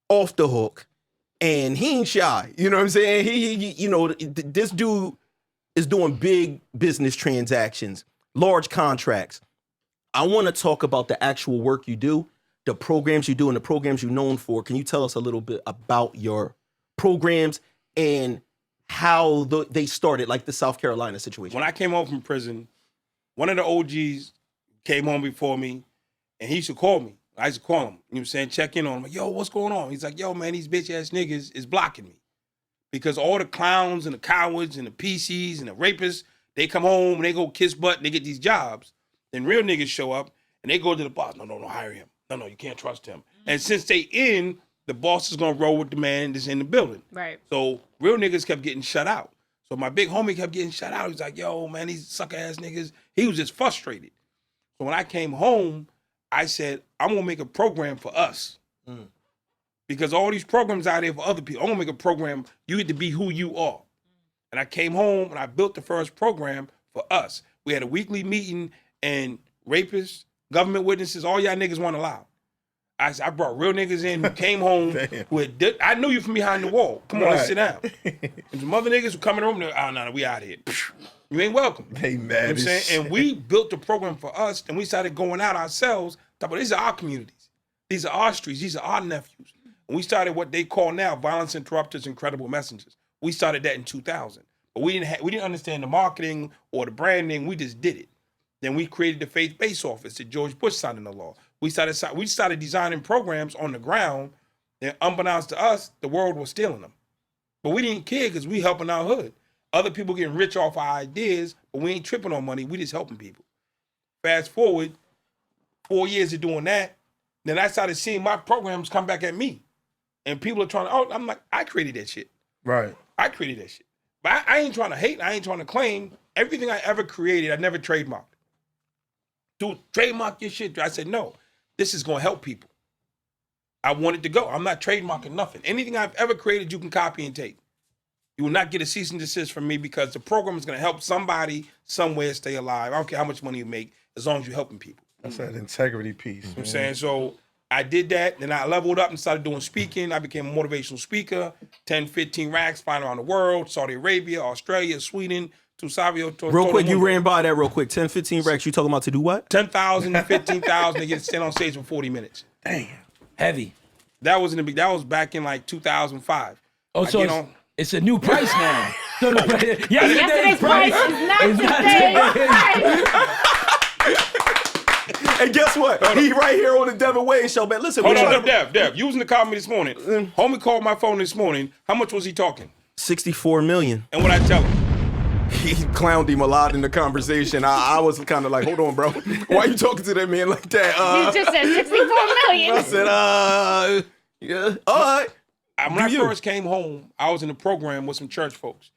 Speaker 2: off the hook, and he ain't shy. You know what I'm saying? He you know, this dude is doing big business transactions, large contracts. I want to talk about the actual work you do, the programs you do, and the programs you're known for. Can you tell us a little bit about your programs and how they started, like the South Carolina situation?
Speaker 5: When I came home from prison, one of the OGs came home before me, and he used to call me. I used to call him, you know what I'm saying, check in on him. Like, yo, what's going on? He's like, yo, man, these bitch-ass niggas is blocking me. Because all the clowns and the cowards and the PCs and the rapists, they come home and they go kiss butt and they get these jobs. Then real niggas show up and they go to the boss. No, hire him. No, you can't trust him. And since they in, the boss is gonna roll with the man that's in the building.
Speaker 3: Right.
Speaker 5: So real niggas kept getting shut out. So my big homie kept getting shut out. He's like, yo, man, these sucker ass niggas. He was just frustrated. So when I came home, I said, I'm gonna make a program for us. Because all these programs out there for other people, I'm gonna make a program, you get to be who you are. And I came home and I built the first program for us. We had a weekly meeting and rapists, government witnesses, all y'all niggas weren't allowed. I brought real niggas in who came home with, I knew you from behind the wall. Come on, let's sit down. And some other niggas who come in the room, they're, oh, no, we out here. You ain't welcome.
Speaker 6: They mad
Speaker 5: You know what I'm
Speaker 6: as
Speaker 5: saying?
Speaker 6: shit.
Speaker 5: And we built the program for us, and we started going out ourselves. Talk about, these are our communities. These are our streets. These are our nephews. And we started what they call now violence interrupters and credible messengers. We started that in 2000. But we didn't understand the marketing or the branding. We just did it. Then we created the faith-based office that George Bush signed into law. We started designing programs on the ground, and unbeknownst to us, the world was stealing them. But we didn't care because we helping our hood. Other people getting rich off our ideas, but we ain't tripping on money. We just helping people. Fast forward, 4 years of doing that, then I started seeing my programs come back at me. And people are trying to, I'm like, I created that shit.
Speaker 6: Right.
Speaker 5: I created that shit. But I ain't trying to hate. I ain't trying to claim. Everything I ever created, I never trademarked. Dude, trademark your shit. I said, no, this is going to help people. I want it to go. I'm not trademarking nothing. Anything I've ever created, you can copy and take. You will not get a cease and desist from me because the program is going to help somebody somewhere stay alive. I don't care how much money you make, as long as you're helping people.
Speaker 6: That's that integrity piece.
Speaker 5: You know what I'm saying? So I did that, then I leveled up and started doing speaking. I became a motivational speaker, 10, 15 racks, flying around the world, Saudi Arabia, Australia, Sweden, to Savio.
Speaker 2: Real quick, you ran by that real quick. 10, 15 racks, you talking about to do what?
Speaker 5: 10,000, 15,000, they get to stand on stage for 40 minutes.
Speaker 4: Damn. Heavy.
Speaker 5: That was back in like 2005.
Speaker 4: Oh, so it's a new price now. So
Speaker 3: Yesterday's price is not today's price.
Speaker 2: And guess what? He right here on the Devinwade Show, man. Listen,
Speaker 5: Hold on, Dev. You was in the car with me this morning. Homie called my phone this morning. How much was he talking?
Speaker 2: 64 million.
Speaker 5: And what I tell him?
Speaker 2: He clowned him a lot in the conversation. I was kind of like, hold on, bro. Why you talking to that man like that?
Speaker 3: You just said 64 million.
Speaker 2: I said, yeah, all right.
Speaker 5: When I first came home, I was in a program with some church folks,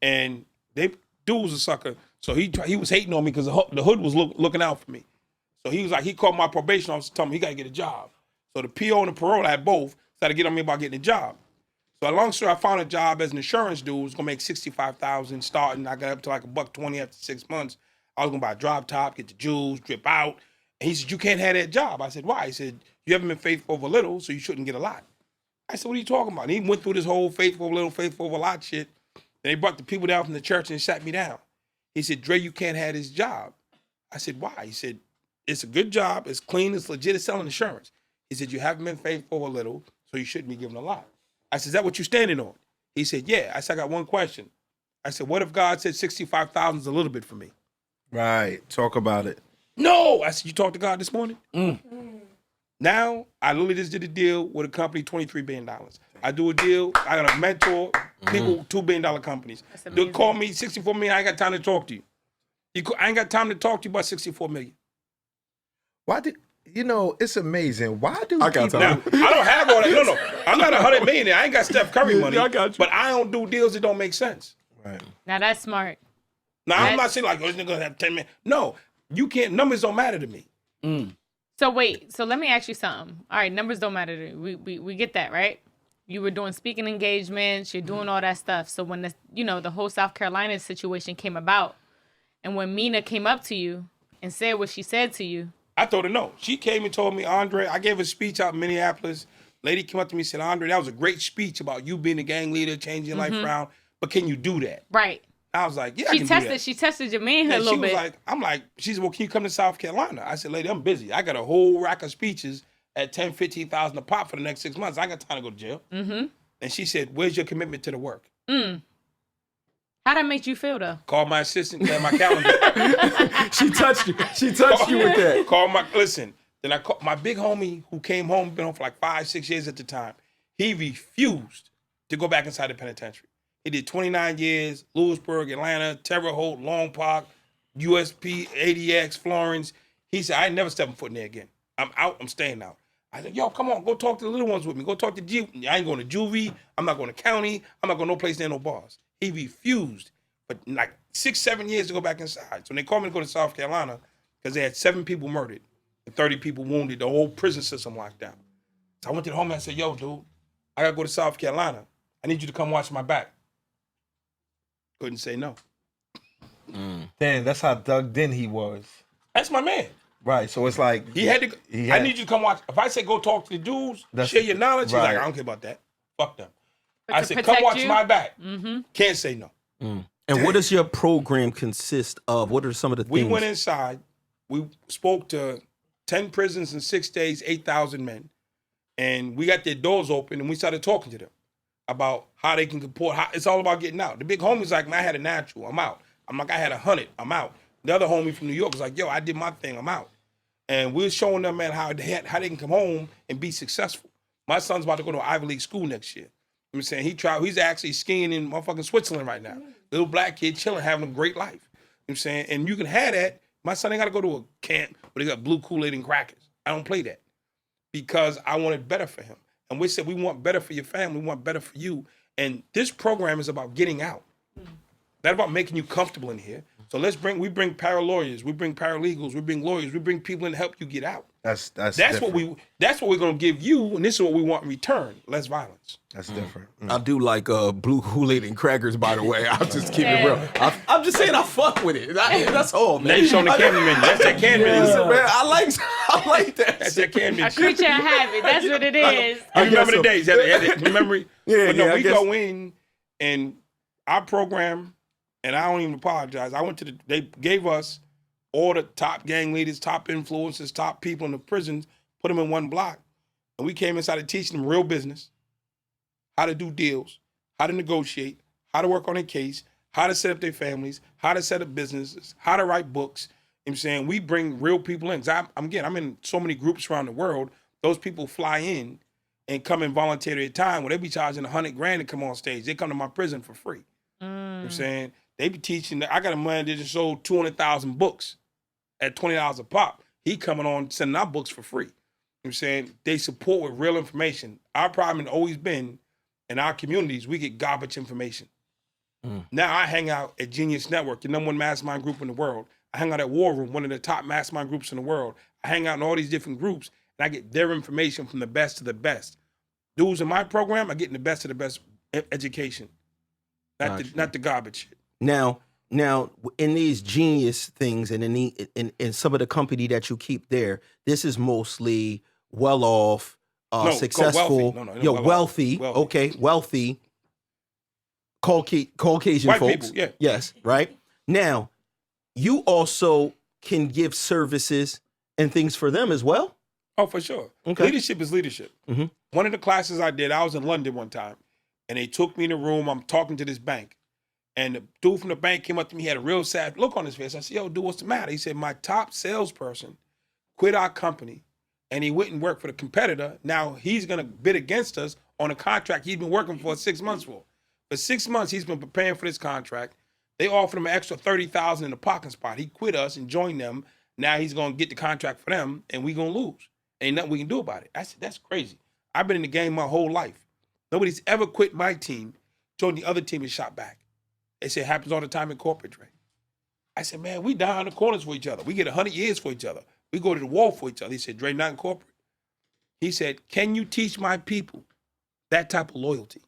Speaker 5: and dude was a sucker. So he was hating on me because the hood was looking out for me. So he was like, he called my probation officer, told me he got to get a job. So the PO and the parole, I had both, started getting on me about getting a job. So long story, I found a job as an insurance dude. It was gonna make $65,000 starting. I got up to like $120 after 6 months. I was gonna buy a drop top, get the jewels, drip out. And he said, you can't have that job. I said, why? He said, you haven't been faithful over little, so you shouldn't get a lot. I said, what are you talking about? And he went through this whole faithful over a lot shit. Then he brought the people down from the church and sat me down. He said, Dre, you can't have this job. I said, why? He said, it's a good job, it's clean, it's legit, it's selling insurance. He said, you haven't been faithful over little, so you shouldn't be given a lot. I said, is that what you're standing on? He said, yeah. I said, I got one question. I said, what if God said 65,000 is a little bit for me?
Speaker 6: Right. Talk about it.
Speaker 5: No. I said, you talked to God this morning? Now, I literally just did a deal with a company, $23 billion. I do a deal, I got a mentor, people, $2 billion companies. They'll call me, 64 million, I ain't got time to talk to you. I ain't got time to talk to you about 64 million.
Speaker 6: Why did it's amazing. Why do
Speaker 2: I got
Speaker 6: people
Speaker 5: Now, I don't have all that. No. I'm not 100 million. I ain't got Steph Curry money.
Speaker 2: I got you.
Speaker 5: But I don't do deals that don't make sense.
Speaker 6: Right.
Speaker 3: Now that's smart.
Speaker 5: Now, I'm not saying like, oh, this nigga gonna have 10 million. No, you can't. Numbers don't matter to me.
Speaker 3: So wait, so let me ask you something. All right, numbers don't matter to you. We get that, right? You were doing speaking engagements, you're doing all that stuff. So when the whole South Carolina situation came about, and when Mina came up to you and said what she said to you,
Speaker 5: I told her no. She came and told me, Andre, I gave a speech out in Minneapolis. Lady came up to me and said, Andre, that was a great speech about you being a gang leader, changing your life around. But can you do that?
Speaker 3: right?
Speaker 5: I was like, yeah, I can do that.
Speaker 3: She tested your manhood a little bit.
Speaker 5: She said, well, can you come to South Carolina? I said, lady, I'm busy. I got a whole rack of speeches at $10,000, $15,000 a pop for the next 6 months. I ain't got time to go to jail. Mm-hmm. And she said, where's your commitment to the work?
Speaker 3: How that make you feel though?
Speaker 5: Call my assistant, clear my calendar.
Speaker 2: She touched you. She touched you with that.
Speaker 5: Listen, then I called my big homie who came home, been home for like 5-6 years at the time. He refused to go back inside the penitentiary. He did 29 years, Lewisburg, Atlanta, Terre Haute, Long Park, USP, ADX, Florence. He said, I ain't never stepping foot in there again. I'm out, I'm staying out. I said, yo, come on, go talk to the little ones with me. Go talk to I ain't going to juvie. I'm not going to county. I'm not going to no place near no bars. He refused, but like 6-7 years to go back inside. So when they called me to go to South Carolina, because they had 7 people murdered and 30 people wounded, the whole prison system locked down. So I went to the home and I said, yo, dude, I got to go to South Carolina. I need you to come watch my back. Couldn't say no.
Speaker 6: Damn, that's how dug in he was.
Speaker 5: That's my man.
Speaker 6: Right. So it's like
Speaker 5: He had to. I need you to come watch. If I say go talk to the dudes, share your knowledge, he's like, I don't care about that. Fuck them.
Speaker 3: But
Speaker 5: I
Speaker 3: to
Speaker 5: said, come
Speaker 3: protect
Speaker 5: watch
Speaker 3: you?
Speaker 5: my back. Can't say no.
Speaker 2: And what does your program consist of? What are some of the
Speaker 5: We
Speaker 2: things?
Speaker 5: went inside. We spoke to 10 prisons in 6 days, 8,000 men. And we got their doors open and we started talking to them about how they can comport. It's all about getting out. The big homie's like, man, I had a natural. I'm out. I'm like, I had 100. I'm out. The other homie from New York was like, yo, I did my thing. I'm out. And we were showing them, man, how they can come home and be successful. My son's about to go to Ivy League school next year. I'm saying he's actually skiing in motherfucking Switzerland right now. Little black kid chilling, having a great life. You know what I'm saying? And you can have that. My son ain't got to go to a camp where they got blue Kool-Aid and crackers. I don't play that because I wanted better for him. And we said, we want better for your family. We want better for you. And this program is about getting out. Not about making you comfortable in here. So we bring para-lawyers, we bring paralegals, we bring lawyers, we bring people in to help you get out.
Speaker 6: That's
Speaker 5: what we're gonna give you, and this is what we want in return: less violence.
Speaker 6: That's different.
Speaker 2: I do like blue Kool-Aid and crackers, by the way. I'll just keep it real. I'm just saying I fuck with it. That's all, man.
Speaker 5: Now you showing the cameraman. That's that can menu.
Speaker 2: Listen, man, I like that.
Speaker 5: That's that can menu.
Speaker 3: A creature of habit. That's what it is.
Speaker 5: I remember the days. Had the memory.
Speaker 2: Yeah,
Speaker 5: but no,
Speaker 2: yeah,
Speaker 5: we go in and our program, and I don't even apologize. They gave us all the top gang leaders, top influencers, top people in the prisons, put them in one block. And we came inside and teaching them real business, how to do deals, how to negotiate, how to work on a case, how to set up their families, how to set up businesses, how to write books. You know what I'm saying? We bring real people in. I'm in so many groups around the world. Those people fly in and come and volunteer their time. When they be charging $100,000 to come on stage, they come to my prison for free. You know what I'm saying? They be teaching. I got a man that just sold 200,000 books at $20 a pop. He coming on sending out books for free. You know what I'm saying? They support with real information. Our problem has always been in our communities, we get garbage information. Now I hang out at Genius Network, the #1 mastermind group in the world. I hang out at War Room, one of the top mastermind groups in the world. I hang out in all these different groups, and I get their information from the best to the best. Dudes in my program are getting the best of the best education, not the garbage shit.
Speaker 2: Now, in these genius things and in some of the company that you keep there, this is mostly well-off, successful,
Speaker 5: wealthy.
Speaker 2: wealthy, Caucasian
Speaker 5: White
Speaker 2: folks.
Speaker 5: people, yeah.
Speaker 2: Yes, right? Now, you also can give services and things for them as well?
Speaker 5: Oh, for sure.
Speaker 2: Okay.
Speaker 5: Leadership is leadership. One of the classes I did, I was in London one time, and they took me in a room. I'm talking to this bank. And the dude from the bank came up to me, he had a real sad look on his face. I said, yo, dude, what's the matter? He said, my top salesperson quit our company and he went and worked for the competitor. Now he's gonna bid against us on a contract he's been working for 6 months for. For 6 months, he's been preparing for this contract. They offered him an extra $30,000 in the parking spot. He quit us and joined them. Now he's gonna get the contract for them, and we gonna lose. Ain't nothing we can do about it. I said, that's crazy. I've been in the game my whole life. Nobody's ever quit my team, joined the other team and shot back. They say it happens all the time in corporate, Dre. I said, man, we die on the corners for each other. We get 100 years for each other. We go to the wall for each other. He said, Dre, not in corporate. He said, can you teach my people that type of loyalty?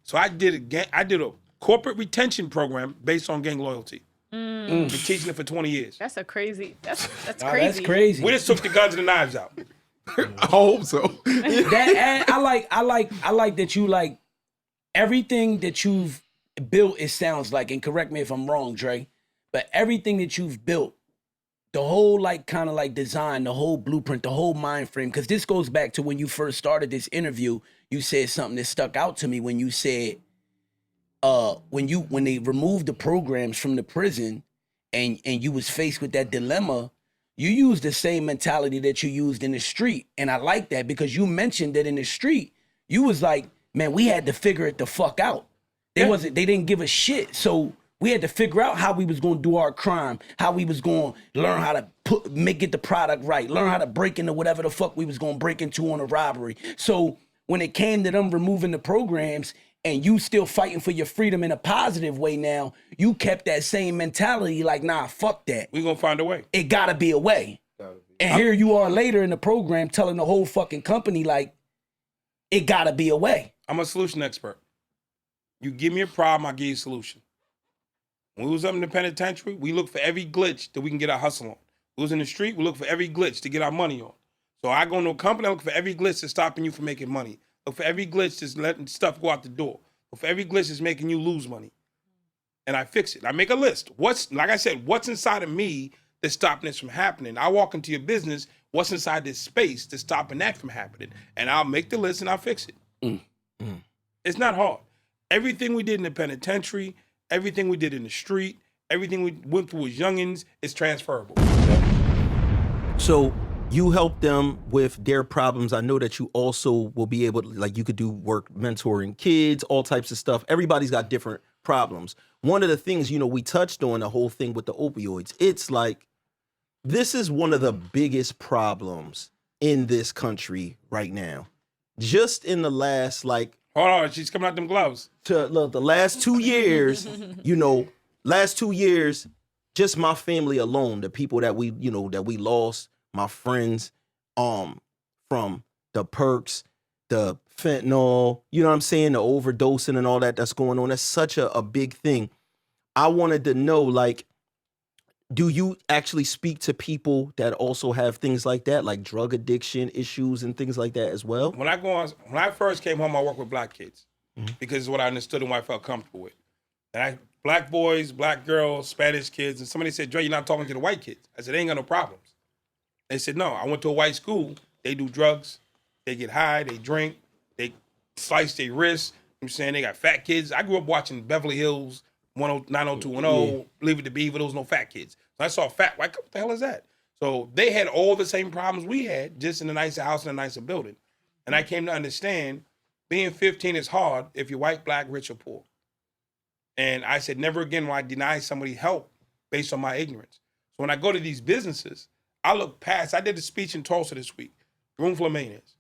Speaker 5: So I did a corporate retention program based on gang loyalty. Been teaching it for 20 years.
Speaker 3: That's a crazy. That's
Speaker 4: Nah,
Speaker 3: crazy.
Speaker 4: that's crazy.
Speaker 5: We just took the guns and the knives out.
Speaker 6: I hope so.
Speaker 4: That, I like that you like everything that you've built. It sounds like, and correct me if I'm wrong, Dre, but everything that you've built, the whole like kind of like design, the whole blueprint, the whole mind frame. Because this goes back to when you first started this interview. You said something that stuck out to me when you said, when they removed the programs from the prison, and you was faced with that dilemma. You used the same mentality that you used in the street. And I like that because you mentioned that in the street, you was like, man, we had to figure it the fuck out. They didn't give a shit. So we had to figure out how we was going to do our crime, how we was going to learn how to get the product right, learn how to break into whatever the fuck we was going to break into on a robbery. So when it came to them removing the programs and you still fighting for your freedom in a positive way now, you kept that same mentality like, nah, fuck that.
Speaker 5: We gonna find a way.
Speaker 4: It gotta be a way. And here you are later in the program telling the whole fucking company like, it gotta be a way.
Speaker 5: I'm a solution expert. You give me a problem, I'll give you a solution. When we was up in the penitentiary, we looked for every glitch that we can get our hustle on. We was in the street, we looked for every glitch to get our money on. So I go into a company, I look for every glitch that's stopping you from making money. Look for every glitch that's letting stuff go out the door. Look for every glitch that's making you lose money. And I fix it. I make a list. Like I said, what's inside of me that's stopping this from happening? I walk into your business, what's inside this space that's stopping that from happening? And I'll make the list and I'll fix it. It's not hard. Everything we did in the penitentiary, everything we did in the street, everything we went through as youngins is transferable.
Speaker 2: So you help them with their problems. I know that you also will be able to, like, you could do work mentoring kids, all types of stuff. Everybody's got different problems. One of the things, we touched on the whole thing with the opioids. It's like, this is one of the biggest problems in this country right now. Just in the last, like,
Speaker 5: hold on, she's coming out them gloves.
Speaker 2: The last 2 years, just my family alone, the people that we lost, my friends, from the perks, the fentanyl, the overdosing and all that's going on. That's such a big thing. I wanted to know, like, do you actually speak to people that also have things like that, like drug addiction issues and things like that as well?
Speaker 5: When I first came home, I worked with black kids because it's what I understood and what I felt comfortable with. And black boys, black girls, Spanish kids, and somebody said, Dre, you're not talking to the white kids. I said, they ain't got no problems. They said, no, I went to a white school. They do drugs. They get high. They drink. They slice their wrists. They got fat kids. I grew up watching Beverly Hills, 90210, Leave It to Beaver. There was no fat kids. So I saw fat white. What the hell is that? So they had all the same problems we had, just in a nicer house and a nicer building. And I came to understand being 15 is hard if you're white, black, rich, or poor. And I said, never again will I deny somebody help based on my ignorance. So when I go to these businesses, I look past. I did a speech in Tulsa this week, room full of millionaires.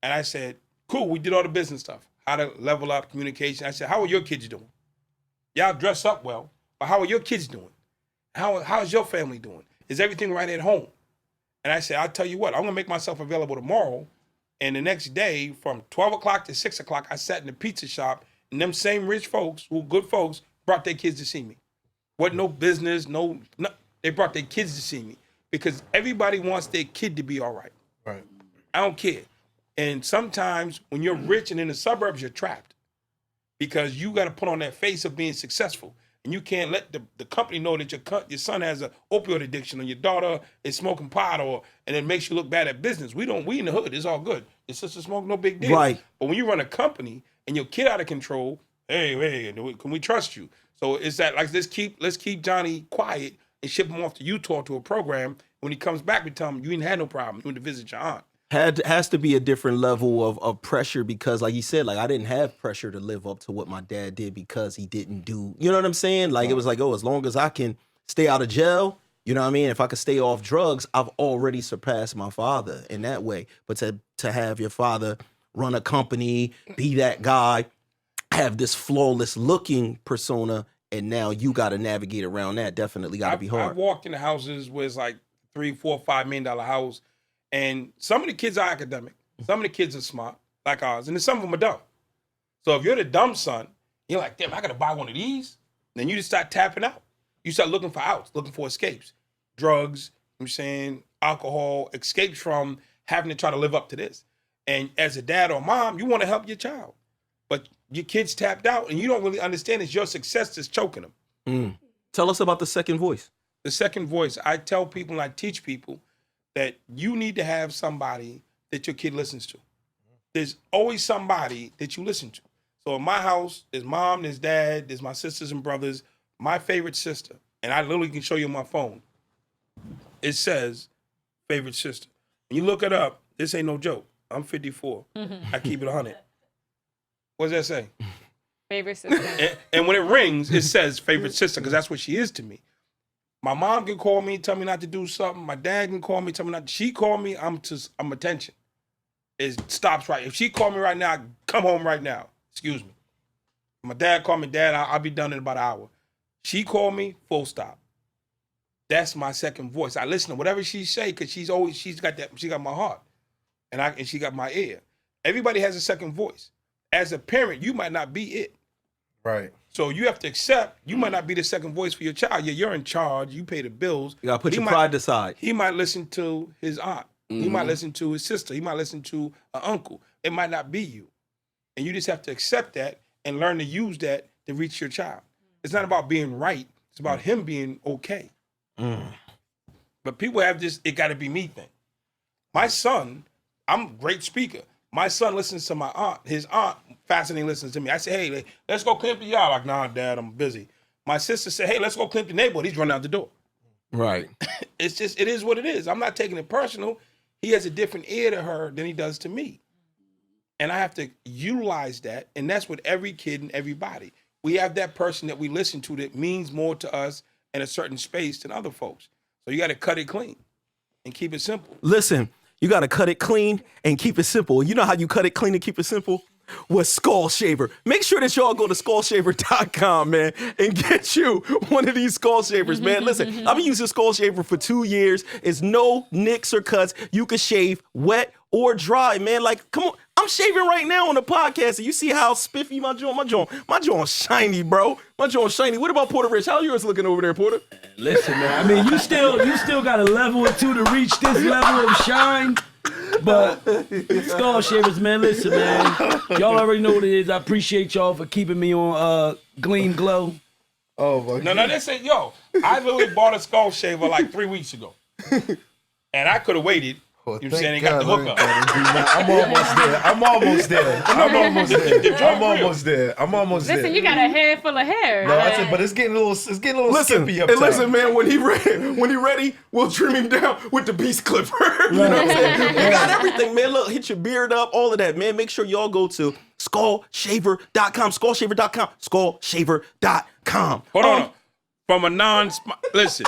Speaker 5: And I said, cool, we did all the business stuff, how to level up communication. I said, how are your kids doing? Y'all dress up well, but how are your kids doing? How's your family doing? Is everything right at home? And I said, I'll tell you what, I'm gonna make myself available tomorrow. And the next day, from 12 o'clock to 6 o'clock, I sat in the pizza shop, and them same rich folks, who good folks, brought their kids to see me. Wasn't no business, no, they brought their kids to see me. Because everybody wants their kid to be all right.
Speaker 6: Right.
Speaker 5: I don't care. And sometimes when you're rich and in the suburbs, you're trapped. Because you got to put on that face of being successful. And you can't let the company know that your son has an opioid addiction or your daughter is smoking pot and it makes you look bad at business. We in the hood, it's all good. Your sister smoke, no big deal.
Speaker 2: Right.
Speaker 5: But when you run a company and your kid out of control, hey, can we trust you? So it's that, like, let's keep Johnny quiet and ship him off to Utah to a program When he comes back, we tell him, you ain't had no problem. You went to visit your aunt.
Speaker 2: Has to be a different level of pressure because, like you said, like I didn't have pressure to live up to what my dad did because he didn't do, you know what I'm saying? Like it was like, oh, as long as I can stay out of jail, you know what I mean? If I could stay off drugs, I've already surpassed my father in that way. But to have your father run a company, be that guy, have this flawless looking persona, and now you got to navigate around that. Definitely got to be hard.
Speaker 5: I walked into houses where it's like $3, $4, $5 million house. And some of the kids are academic. Some of the kids are smart, like ours. And then some of them are dumb. So if you're the dumb son, you're like, damn, I got to buy one of these. Then you just start tapping out. You start looking for outs, looking for escapes. Drugs, I'm saying, alcohol, escapes from having to try to live up to this. And as a dad or mom, you want to help your child. But your kid's tapped out and you don't really understand it's your success that's choking them.
Speaker 2: Tell us about the second voice.
Speaker 5: The second voice, I tell people and I teach people that you need to have somebody that your kid listens to. There's always somebody that you listen to. So in my house, there's mom, there's dad, there's my sisters and brothers. My favorite sister, and I literally can show you on my phone, it says favorite sister. When you look it up, this ain't no joke. I'm 54. I keep it 100. What does that say?
Speaker 3: Favorite sister.
Speaker 5: And when it rings, it says favorite sister because that's what she is to me. My mom can call me, tell me not to do something. My dad can call me, tell me not to. She call me, I'm attention. It stops right. If she call me right now, come home right now. Excuse me. My dad called me, Dad, I'll be done in about an hour. She called me, full stop. That's my second voice. I listen to whatever she say because she's got that. She got my heart, and she got my ear. Everybody has a second voice. As a parent, you might not be it.
Speaker 6: Right.
Speaker 5: So you have to accept you might not be the second voice for your child. Yeah, you're in charge. You pay the bills.
Speaker 2: You gotta put your pride aside.
Speaker 5: He might listen to his aunt. He might listen to his sister. He might listen to an uncle. It might not be you. And you just have to accept that and learn to use that to reach your child. It's not about being right. It's about him being okay. But people have this, it got to be me thing. My son, I'm a great speaker. My son listens to my aunt. His aunt, fascinating, listens to me. I say, hey, let's go clean up the yard. Like, nah, Dad, I'm busy. My sister said, hey, let's go clean up the neighborhood. He's running out the door.
Speaker 2: Right.
Speaker 5: It's just, it is what it is. I'm not taking it personal. He has a different ear to her than he does to me. And I have to utilize that. And that's with every kid and everybody. We have that person that we listen to that means more to us in a certain space than other folks. So you got to cut it clean and keep it simple.
Speaker 2: Listen, you got to cut it clean and keep it simple. You know how you cut it clean and keep it simple? With Skull Shaver. Make sure that y'all go to skullshaver.com, man, and get you one of these skull shavers, man. Listen, I've been using Skull Shaver for 2 years. It's no nicks or cuts. You can shave wet or dry, man. Like, come on. I'm shaving right now on the podcast, and you see how spiffy my joint's shiny, bro. My joint's shiny. What about Porta Rich? How yours looking over there, Porta?
Speaker 4: Listen, man. I mean, you still got a level or two to reach this level of shine. But Skull Shavers, man, listen, man. Y'all already know what it is. I appreciate y'all for keeping me on Gleam Glow.
Speaker 6: Oh my God.
Speaker 5: No, they said, yo, I literally bought a skull shaver like 3 weeks ago. And I could have waited. You know what I'm saying? They got the hookup.
Speaker 6: I'm almost there.
Speaker 3: Listen, you got a head full of hair.
Speaker 6: No, that's it, but it's getting a little skippy up
Speaker 2: and
Speaker 6: top.
Speaker 2: listen, man, when he ready, we'll trim him down with the beast clipper. You know what I'm saying? We got everything, man. Look, hit your beard up, all of that, man. Make sure y'all go to skullshaver.com, skullshaver.com.
Speaker 5: Hold on. From a listen,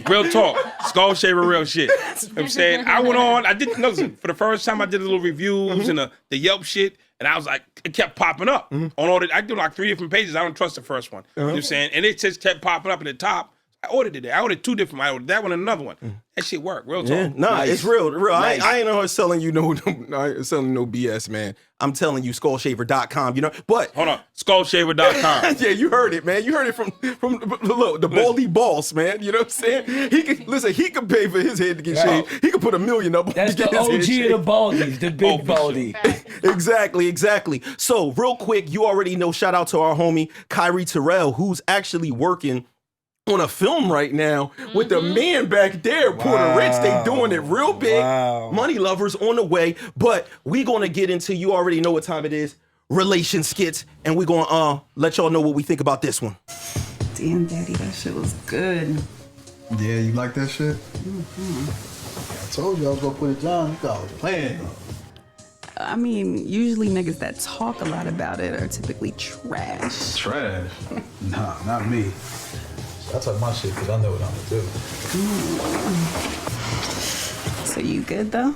Speaker 5: real talk, Skull Shaver, real shit. You know what I'm saying? I went on, listen, for the first time I did a little reviews and the Yelp shit, and I was like, it kept popping up. On all the, I do like 3 different pages. I don't trust the first one. You know what I'm saying? And it just kept popping up at the top. I ordered it there. I ordered 2 different. I ordered that one and another one. That shit worked. Real talk.
Speaker 2: Yeah, nah, it's real.
Speaker 4: Nice.
Speaker 2: I ain't on here selling you no BS, man. I'm telling you, skullshaver.com, you know. But
Speaker 5: hold on, skullshaver.com.
Speaker 2: Yeah, you heard it, man. You heard it from look, the baldy boss, man. You know what I'm saying? He could pay for his head to get shaved. He could put $1 million up.
Speaker 4: That's the OG of the baldies, the big baldy.
Speaker 2: Exactly. So real quick, you already know. Shout out to our homie Kyrie Terrell, who's actually working on a film right now with the man back there, Porta Rich. They doing it real big. Money Lovers on the way. But we gonna get into, you already know what time it is, relation skits, and we gonna let y'all know what we think about this one.
Speaker 7: Damn, Daddy, that shit was good. Yeah, you like that shit?
Speaker 8: I told you I was gonna put it down. You thought I was playing though.
Speaker 9: I mean, usually niggas that talk a lot about it are typically trash.
Speaker 7: Trash? Nah, not me. I talk my shit because I know what I'm gonna do.
Speaker 9: So you good though?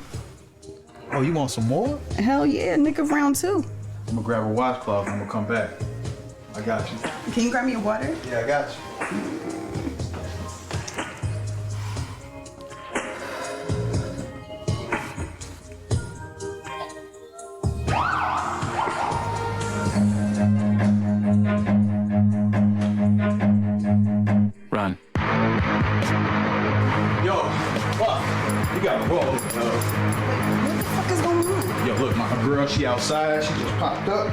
Speaker 7: Oh, you want some more?
Speaker 9: Hell yeah, nigga, round 2.
Speaker 7: I'm gonna grab a washcloth and I'm gonna come back. I got you.
Speaker 9: Can you grab me a water?
Speaker 7: Yeah, I got you.
Speaker 10: Run.
Speaker 7: Yo, fuck. You gotta roll.
Speaker 9: What the fuck is going on?
Speaker 7: Yo, look, my girl, she outside. She just popped up.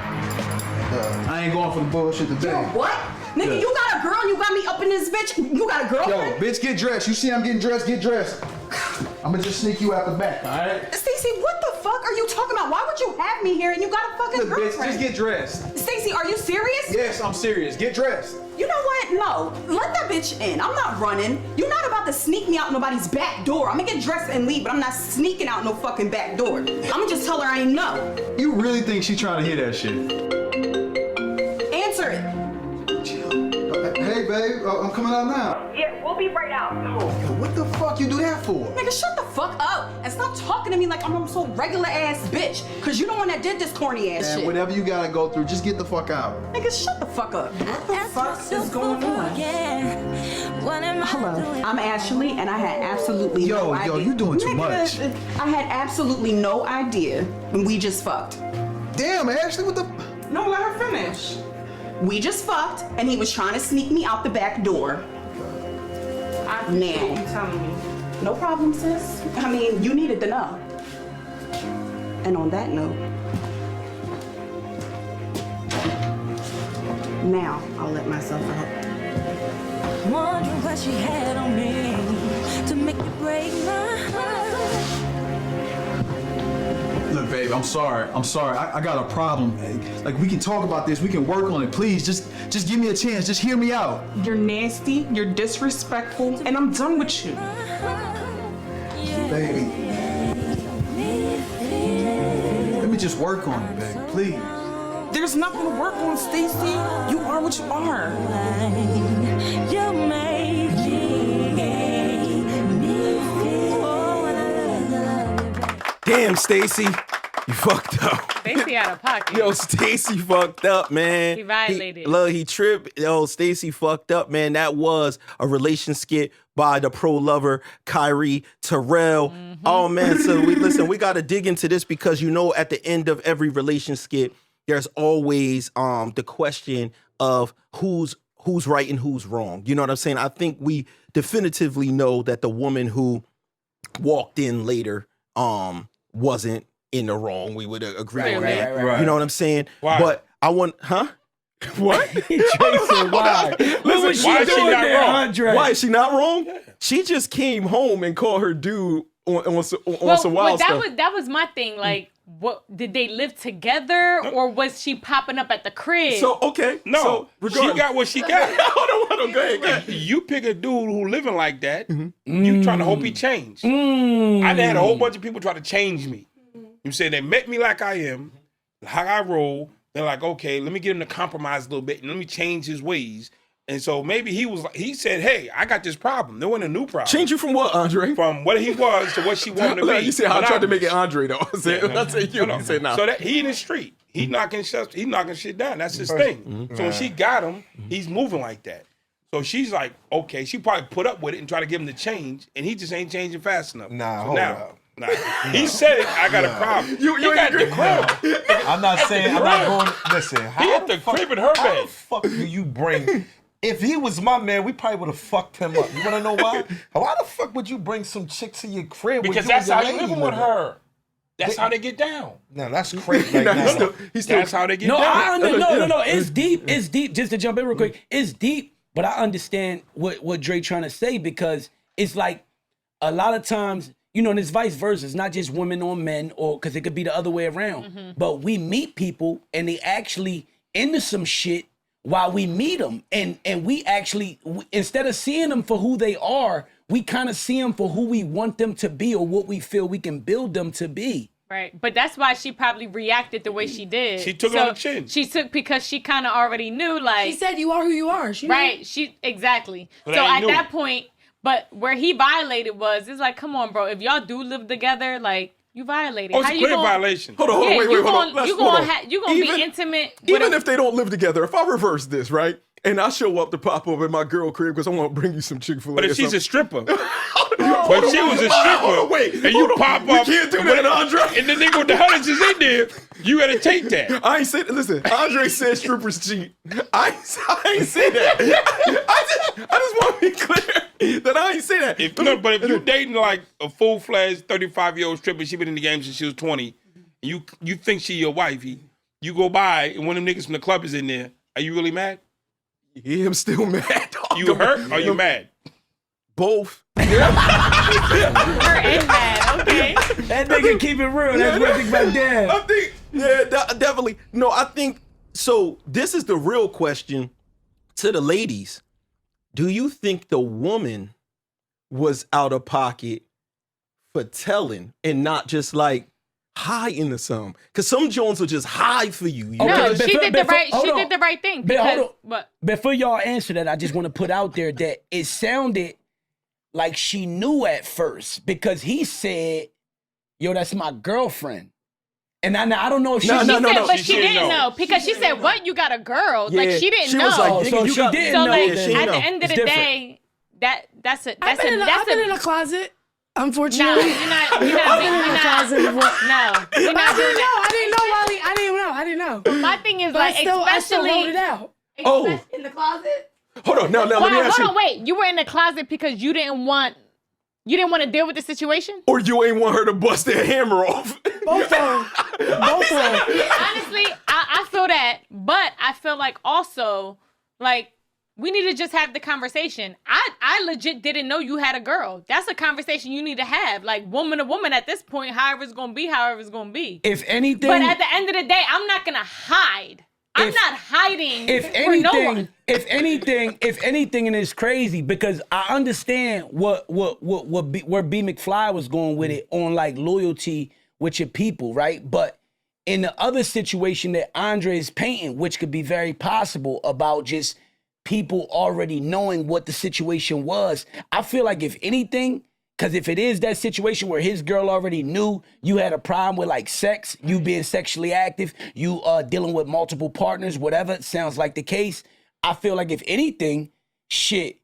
Speaker 7: I ain't going for the bullshit today.
Speaker 9: Yo, what? Nigga,
Speaker 7: Yeah.
Speaker 9: you got a girl and you got me up in this bitch? You got a
Speaker 7: Yo,
Speaker 9: girlfriend?
Speaker 7: bitch, get dressed. You see I'm getting dressed, get dressed. I'ma just sneak you out the back, alright?
Speaker 9: Stacey, what the fuck are you talking about? Why would you have me here and you got a fucking
Speaker 7: Look, bitch,
Speaker 9: girlfriend?
Speaker 7: just get dressed.
Speaker 9: Stacey, are you serious?
Speaker 7: Yes, I'm serious. Get dressed.
Speaker 9: You know what? No. Let that bitch in. I'm not running. You're not about to sneak me out nobody's back door. I'm gonna get dressed and leave, but I'm not sneaking out no fucking back door. I'm gonna just tell her I ain't know.
Speaker 7: You really think she trying to hear that shit?
Speaker 9: Answer it.
Speaker 7: Hey, babe, I'm coming out now.
Speaker 9: Yeah, we'll be right out.
Speaker 7: What the fuck you do that for?
Speaker 9: Nigga, shut the fuck up and stop talking to me like I'm some regular ass bitch. Cause you the one that did this corny ass
Speaker 7: Man,
Speaker 9: shit.
Speaker 7: whatever you gotta go through, just get the fuck out.
Speaker 9: Nigga, shut the fuck up. What the fuck is going on? Hello, I'm Ashley, and I had absolutely no idea.
Speaker 7: Yo, you doing too much.
Speaker 9: I had absolutely no idea, and we just fucked.
Speaker 7: Damn, Ashley, what the?
Speaker 9: No, let her finish. We just fucked, and he was trying to sneak me out the back door.
Speaker 3: I appreciate you telling me.
Speaker 9: No problem, sis. I mean, you needed to know. And on that note, now I'll let myself out.
Speaker 11: Wondering what she had on me to make you break my heart.
Speaker 7: Look, babe, I'm sorry. I got a problem. Like, we can talk about this. We can work on it. Please, just give me a chance. Just hear me out.
Speaker 12: You're nasty, you're disrespectful, and I'm done with you.
Speaker 7: Baby. Let me just work on it, babe. Please.
Speaker 12: There's nothing to work on, Stacey. You are what you are.
Speaker 11: You made
Speaker 2: Damn, Stacey, you fucked up.
Speaker 3: Stacey out of pocket.
Speaker 2: Yo, Stacey fucked up, man.
Speaker 3: He violated.
Speaker 2: Look, he tripped. Yo, Stacey fucked up, man. That was a relation skit by the pro lover Kyrie Terrell.
Speaker 3: Mm-hmm.
Speaker 2: Oh man, so we got to dig into this because you know at the end of every relation skit, there's always the question of who's right and who's wrong. You know what I'm saying? I think we definitively know that the woman who walked in later wasn't in the wrong. We would agree on that.
Speaker 4: Right.
Speaker 2: You know what I'm saying?
Speaker 5: Why?
Speaker 2: But I want, huh? What?
Speaker 4: Jason, why? What was she
Speaker 5: why is she
Speaker 4: doing
Speaker 5: not
Speaker 4: there,
Speaker 5: wrong?
Speaker 4: Andre?
Speaker 2: Why is she not wrong? She just came home and called her dude on some wild stuff.
Speaker 3: That was my thing. Like, what did they live together, or was she popping up at the crib?
Speaker 2: So okay,
Speaker 5: No,
Speaker 2: so
Speaker 5: she got what she got.
Speaker 2: hold on, go ahead.
Speaker 5: You pick a dude who living like that, you trying to hope he change. I done had a whole bunch of people try to change me. You say they met me like I am, how I roll. They're like, okay, let me get him to compromise a little bit and let me change his ways. And so maybe he said, hey, I got this problem. There wasn't a new problem.
Speaker 2: Change you from what, Andre?
Speaker 5: From what he was to what she wanted to be.
Speaker 2: You said I tried to make it Andre though. I said you.
Speaker 5: No.
Speaker 2: You said no.
Speaker 5: So that he in the street, he knocking shit down. That's his thing. So when she got him, he's moving like that. So she's like, okay, she probably put up with it and try to give him the change, and he just ain't changing fast enough.
Speaker 6: Nah,
Speaker 5: so
Speaker 6: hold
Speaker 5: now,
Speaker 6: up.
Speaker 5: Nah. He said, I got a problem.
Speaker 2: You
Speaker 5: he got the crib.
Speaker 6: I'm not saying I'm not going. Listen,
Speaker 5: He at the crib in her
Speaker 6: how
Speaker 5: bed.
Speaker 6: the fuck do you bring? If he was my man, we probably would have fucked him up. You wanna know why? Why the fuck would you bring some chick to your crib?
Speaker 5: Because
Speaker 6: with
Speaker 5: that's
Speaker 6: you and
Speaker 5: how
Speaker 6: your
Speaker 5: he
Speaker 6: lady
Speaker 5: living with her. That's how they get down.
Speaker 6: No, that's crazy. Like,
Speaker 5: That's how they get
Speaker 4: No,
Speaker 5: down.
Speaker 4: No. It's deep. It's deep. Just to jump in real quick, it's deep. But I understand what Dre trying to say, because it's like a lot of times, you know, and it's vice versa. It's not just women on men, or because it could be the other way around. But we meet people and they actually into some shit while we meet them, and we actually instead of seeing them for who they are, we kind of see them for who we want them to be or what we feel we can build them to be.
Speaker 3: Right, but that's why she probably reacted the way she did.
Speaker 5: She took it on the chin.
Speaker 3: She took because she kind of already knew, like
Speaker 12: She said, "You are who you are."
Speaker 3: Right. She exactly.
Speaker 5: But
Speaker 3: so
Speaker 5: I
Speaker 3: at
Speaker 5: knew.
Speaker 3: that point, but where he violated was, it's like, come on, bro. If y'all do live together, like you violated.
Speaker 5: Oh, it's
Speaker 3: How
Speaker 5: a
Speaker 3: you
Speaker 5: clear
Speaker 3: gonna,
Speaker 5: violation.
Speaker 2: Hold on,
Speaker 3: Yeah,
Speaker 2: wait, hold on.
Speaker 3: you gonna be intimate. With
Speaker 2: Even
Speaker 3: a,
Speaker 2: if they don't live together, if I reverse this, right? And I show up to pop up at my girl crib because I want to bring you some Chick-fil-A.
Speaker 5: But if
Speaker 2: or
Speaker 5: she's
Speaker 2: something.
Speaker 5: a stripper, but she was a stripper,
Speaker 2: wait,
Speaker 5: and you pop
Speaker 2: We
Speaker 5: up,
Speaker 2: can't do that, Andre.
Speaker 5: and the nigga with the hundreds is in there, you gotta take that.
Speaker 2: I ain't say. Listen, Andre said strippers cheat. I ain't say that. I just want to be clear that I ain't say that.
Speaker 5: But if you dating like a full-fledged 35-year-old stripper, she been in the game since she was 20, and you think she your wifey, you go by and one of them niggas from the club is in there, are you really mad?
Speaker 2: Yeah, I'm still mad. Dog.
Speaker 5: You hurt or you mad?
Speaker 2: Both.
Speaker 3: hurt and mad. Okay.
Speaker 4: That nigga keep it real. That's what I think about dad.
Speaker 2: I think, yeah, definitely. No, I think, so this is the real question to the ladies. Do you think the woman was out of pocket for telling and not just like hiding or something? Because some Jones will just hide for you.
Speaker 3: No,
Speaker 2: know?
Speaker 3: she did the right thing. Because, but
Speaker 4: Before y'all answer that, I just want to put out there that it sounded like she knew at first because he said, "Yo, that's my girlfriend," and I don't know if she
Speaker 3: But she didn't know because she said, "What? You got a girl?"
Speaker 2: Yeah,
Speaker 3: like she didn't
Speaker 2: she
Speaker 3: know.
Speaker 2: was like,
Speaker 4: so
Speaker 2: you
Speaker 4: she
Speaker 2: got-
Speaker 4: didn't
Speaker 3: So
Speaker 4: know.
Speaker 3: like
Speaker 2: Yeah, she
Speaker 3: at
Speaker 2: know.
Speaker 3: the end of
Speaker 4: It's
Speaker 3: the
Speaker 4: different.
Speaker 3: day, that's
Speaker 12: I've been in a closet. Unfortunately,
Speaker 3: No, you're not doing that.
Speaker 12: I didn't know.
Speaker 3: My thing is
Speaker 12: But
Speaker 3: like,
Speaker 12: I still wrote
Speaker 3: especially
Speaker 12: it out.
Speaker 2: Oh.
Speaker 12: In the closet.
Speaker 2: Hold on, now let me ask you.
Speaker 3: wait. You were in the closet because you didn't want to deal with the situation?
Speaker 2: Or you ain't want her to bust that hammer off.
Speaker 12: Both of them.
Speaker 3: Honestly, I feel that, but I feel like also, like, we need to just have the conversation. I legit didn't know you had a girl. That's a conversation you need to have. Like, woman to woman at this point, however it's going to be.
Speaker 4: If anything,
Speaker 3: But at the end of the day, I'm not going to hide. I'm not hiding for no one.
Speaker 4: If anything, and it's crazy because I understand where B McFly was going with it on like loyalty with your people, right? But in the other situation that Andre is painting, which could be very possible about just people already knowing what the situation was, I feel like if anything, because if it is that situation where his girl already knew you had a problem with like sex, you being sexually active, you dealing with multiple partners, whatever, it sounds like the case, I feel like if anything, shit,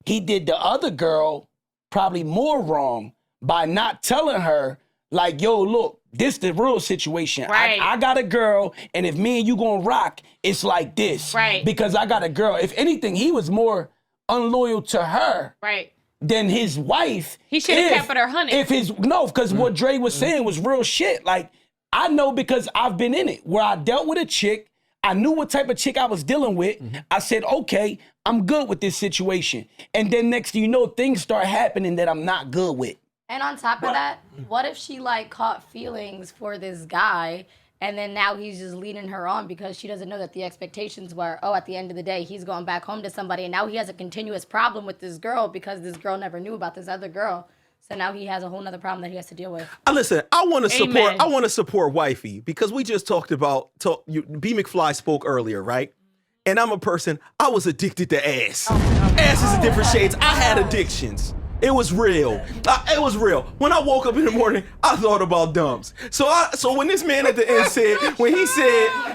Speaker 4: he did the other girl probably more wrong by not telling her, like, yo, look, this the real situation.
Speaker 3: Right.
Speaker 4: I got a girl, and if me and you gonna rock, it's like this.
Speaker 3: Right.
Speaker 4: Because I got a girl. If anything, he was more unloyal to her
Speaker 3: Right.
Speaker 4: than his wife.
Speaker 3: He should have kept it her honey.
Speaker 4: Because what Dre was saying was real shit. Like, I know because I've been in it, where I dealt with a chick, I knew what type of chick I was dealing with. I said, okay, I'm good with this situation. And then next thing you know, things start happening that I'm not good with.
Speaker 13: And on top of that, what if she like caught feelings for this guy and then now he's just leading her on because she doesn't know that the expectations were, oh, at the end of the day, he's going back home to somebody and now he has a continuous problem with this girl because this girl never knew about this other girl. So now he has a whole nother problem that he has to deal with.
Speaker 2: Listen, I want to support.
Speaker 3: Amen.
Speaker 2: I want to support wifey because we just talked about. B McFly spoke earlier, right? And I'm a person. I was addicted to ass. Asses in different shades. I had addictions. It was real. It was real. When I woke up in the morning, I thought about dumps. So when this man at the end said,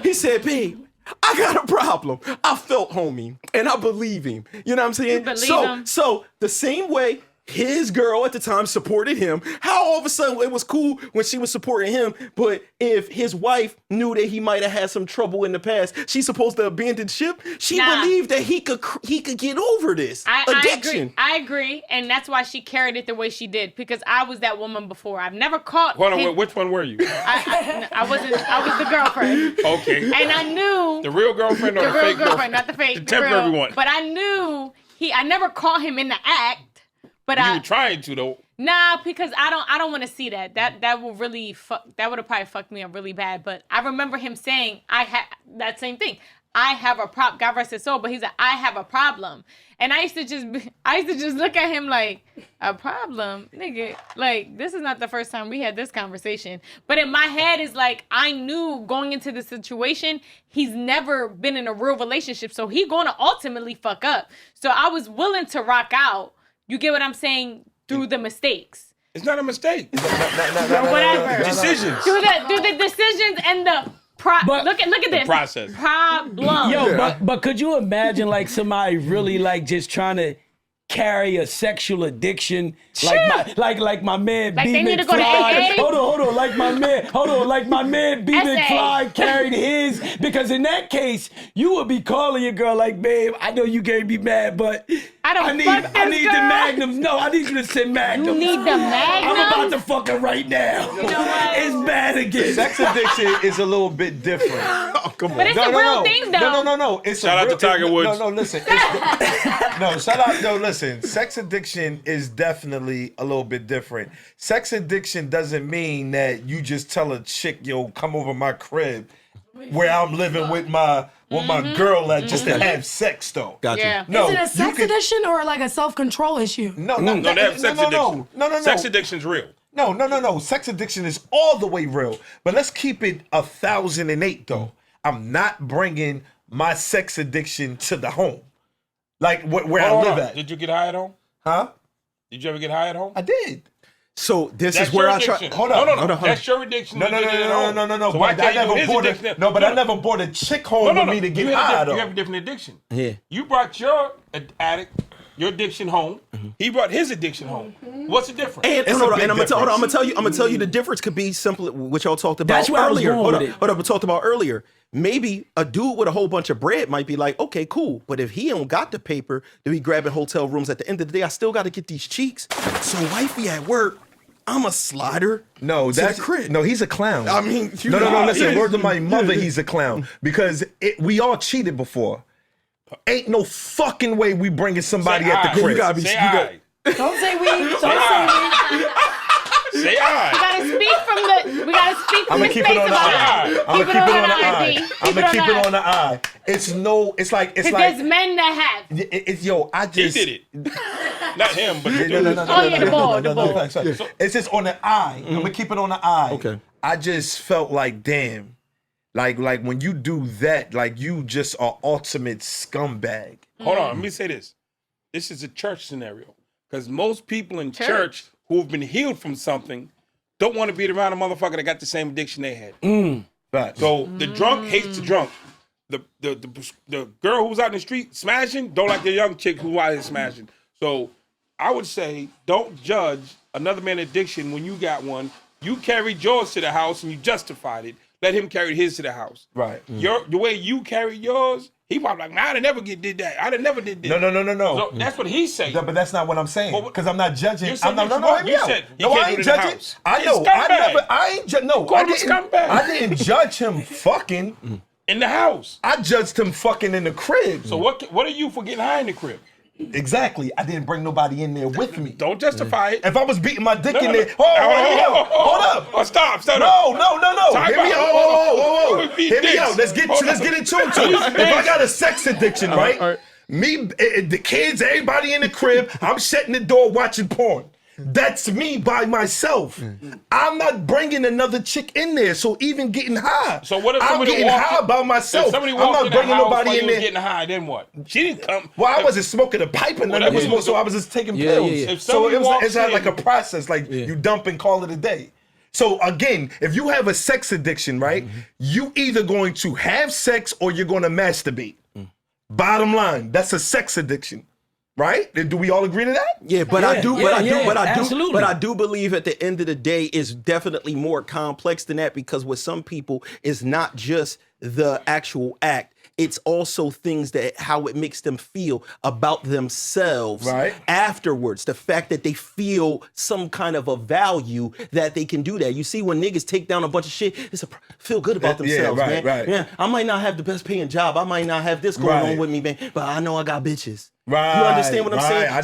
Speaker 2: he said, babe, I got a problem. I felt homie, and I believe him. You know what I'm saying?
Speaker 3: You believe him.
Speaker 2: So the same way his girl at the time supported him, how all of a sudden it was cool when she was supporting him, but if his wife knew that he might have had some trouble in the past, she's supposed to abandon ship? She believed that he could get over this addiction.
Speaker 3: I agree, and that's why she carried it the way she did, because I was that woman before. I've never caught
Speaker 5: Hold on, which one were you?
Speaker 3: I was the girlfriend.
Speaker 5: Okay.
Speaker 3: And I knew
Speaker 5: The real girlfriend or
Speaker 3: the
Speaker 5: the
Speaker 3: real
Speaker 5: fake
Speaker 3: girlfriend, not the fake.
Speaker 5: The temporary
Speaker 3: real.
Speaker 5: one.
Speaker 3: But I knew I never caught him in the act. But
Speaker 5: You were trying to though.
Speaker 3: Nah, because I don't want to see that. That will really that would have probably fucked me up really bad. But I remember him saying I had that same thing. I have a problem. God rest his soul, but he's like, I have a problem. And I used to just look at him like, a problem? Nigga, like, this is not the first time we had this conversation. But in my head is like, I knew going into the situation, he's never been in a real relationship, so he gonna ultimately fuck up. So I was willing to rock out, you get what I'm saying, through the mistakes.
Speaker 5: It's not a mistake.
Speaker 3: Whatever.
Speaker 5: Decisions.
Speaker 3: Through the decisions and the look at this
Speaker 5: process.
Speaker 3: Problem.
Speaker 4: Yo, but could you imagine like somebody really like just trying to carry a sexual addiction like my man
Speaker 3: like
Speaker 4: B
Speaker 3: they need to go to
Speaker 4: McFly.
Speaker 3: AA?
Speaker 4: Hold on, like my man B McFly carried his, because in that case you would be calling your girl like, babe, I know you gave me mad, but I need the magnums. No, I need you to send magnums.
Speaker 3: You need the magnums?
Speaker 4: I'm about to fuck her right now.
Speaker 3: You know what?
Speaker 6: It's bad again. Sex addiction is a little bit different. Oh, come on.
Speaker 3: But it's a real thing, though.
Speaker 6: No. It's
Speaker 5: shout out to Tiger Woods.
Speaker 6: No, listen. Shout out. No, listen. Sex addiction is definitely a little bit different. Sex addiction doesn't mean that you just tell a chick, yo, come over my crib where I'm living with my girl at just to have sex, though.
Speaker 2: Gotcha.
Speaker 3: Yeah.
Speaker 6: No,
Speaker 14: is it a sex addiction or like a self-control issue?
Speaker 5: No, they have sex addiction.
Speaker 6: No.
Speaker 5: Sex addiction's real.
Speaker 6: No. Sex addiction is all the way real. But let's keep it 1,008, though. I'm not bringing my sex addiction to the home. Like where I live at.
Speaker 5: Did you get high at home?
Speaker 6: Huh?
Speaker 5: Did you ever get high at home?
Speaker 6: I did.
Speaker 2: So
Speaker 5: That's
Speaker 2: is where
Speaker 5: your
Speaker 2: I try.
Speaker 5: addiction.
Speaker 6: Hold on.
Speaker 5: No. That's your addiction.
Speaker 6: No.
Speaker 5: So
Speaker 6: But I never brought a chick home with me to get high, though.
Speaker 5: You have a different addiction.
Speaker 2: Yeah.
Speaker 5: You brought your addiction home. He brought his addiction home. What's the difference?
Speaker 2: And I'm gonna tell you the difference could be simply what y'all talked about
Speaker 4: That's where
Speaker 2: earlier.
Speaker 4: I was going with it.
Speaker 2: We talked about earlier. Maybe a dude with a whole bunch of bread might be like, okay, cool. But if he don't got the paper to be grabbing hotel rooms, at the end of the day, I still got to get these cheeks. So wifey at work, I'm a slider.
Speaker 6: No,
Speaker 2: that's crib.
Speaker 6: No, he's a clown.
Speaker 2: I mean,
Speaker 6: no. Listen, word to my mother, he's a clown because we all cheated before. Ain't no fucking way we bringing somebody at the crib.
Speaker 5: You gotta be.
Speaker 14: Don't say we. Don't say we.
Speaker 5: Say I.
Speaker 3: We gotta speak from
Speaker 6: I'm
Speaker 3: the
Speaker 6: gonna keep
Speaker 3: space
Speaker 6: it on the
Speaker 3: of
Speaker 6: eye. I'm gonna keep it on the eye. I'm gonna keep it on the eye. It's like
Speaker 3: because there's men that have.
Speaker 6: I just.
Speaker 5: He did it. Not him, but
Speaker 3: the ball.
Speaker 6: It's just on the eye. I'm gonna keep it on the eye.
Speaker 2: Okay.
Speaker 6: I just felt like, damn, like when you do that, like you just are ultimate scumbag.
Speaker 5: Hold on, let me say this. This is a church scenario because most people in church who have been healed from something don't want to be around a motherfucker that got the same addiction they had.
Speaker 6: Right.
Speaker 5: So the drunk hates the drunk. The girl who's out in the street smashing don't like the young chick who out here smashing. So I would say don't judge another man's addiction when you got one. You carried yours to the house and you justified it. Let him carry his to the house.
Speaker 6: Right.
Speaker 5: The way you carried yours, he probably like, man, I'd never did that. I'd have never did this.
Speaker 6: No.
Speaker 5: So that's what he's saying.
Speaker 6: But that's not what I'm saying. Because I'm not judging.
Speaker 5: You said
Speaker 6: I ain't judging. I know. I ain't judging. No, I didn't judge him fucking
Speaker 5: in the house.
Speaker 6: I judged him fucking in the crib.
Speaker 5: So what are you for getting high in the crib?
Speaker 6: Exactly. I didn't bring nobody in there with me.
Speaker 5: Don't justify it.
Speaker 6: If I was beating my dick in there, hold up.
Speaker 5: Oh, stop.
Speaker 6: No. Hear me out. Let's get into it. If I got a sex addiction, right? Me, the kids, everybody in the crib, I'm shutting the door watching porn. That's me by myself. I'm not bringing another chick in there. So even getting high,
Speaker 5: so what if
Speaker 6: I'm getting high by myself.
Speaker 5: If somebody
Speaker 6: I'm
Speaker 5: walked
Speaker 6: not
Speaker 5: in
Speaker 6: bringing
Speaker 5: the house
Speaker 6: nobody in there.
Speaker 5: Getting high, then what? She didn't come.
Speaker 6: Well, I wasn't smoking a pipe and nothing. So I was just taking pills. So it's like a process. Like you dump and call it a day. So again, if you have a sex addiction, right? You either going to have sex or you're going to masturbate. Bottom line, that's a sex addiction. Right? Do we all agree to that?
Speaker 2: Yeah, but I do believe at the end of the day it's definitely more complex than that, because with some people it's not just the actual act. It's also things that how it makes them feel about themselves afterwards. The fact that they feel some kind of a value that they can do that. You see, when niggas take down a bunch of shit, it's feel good about themselves, man.
Speaker 6: Right.
Speaker 2: Yeah, I might not have the best paying job. I might not have this going on with me, man, but I know I got bitches.
Speaker 6: Right.
Speaker 2: You understand what I'm saying?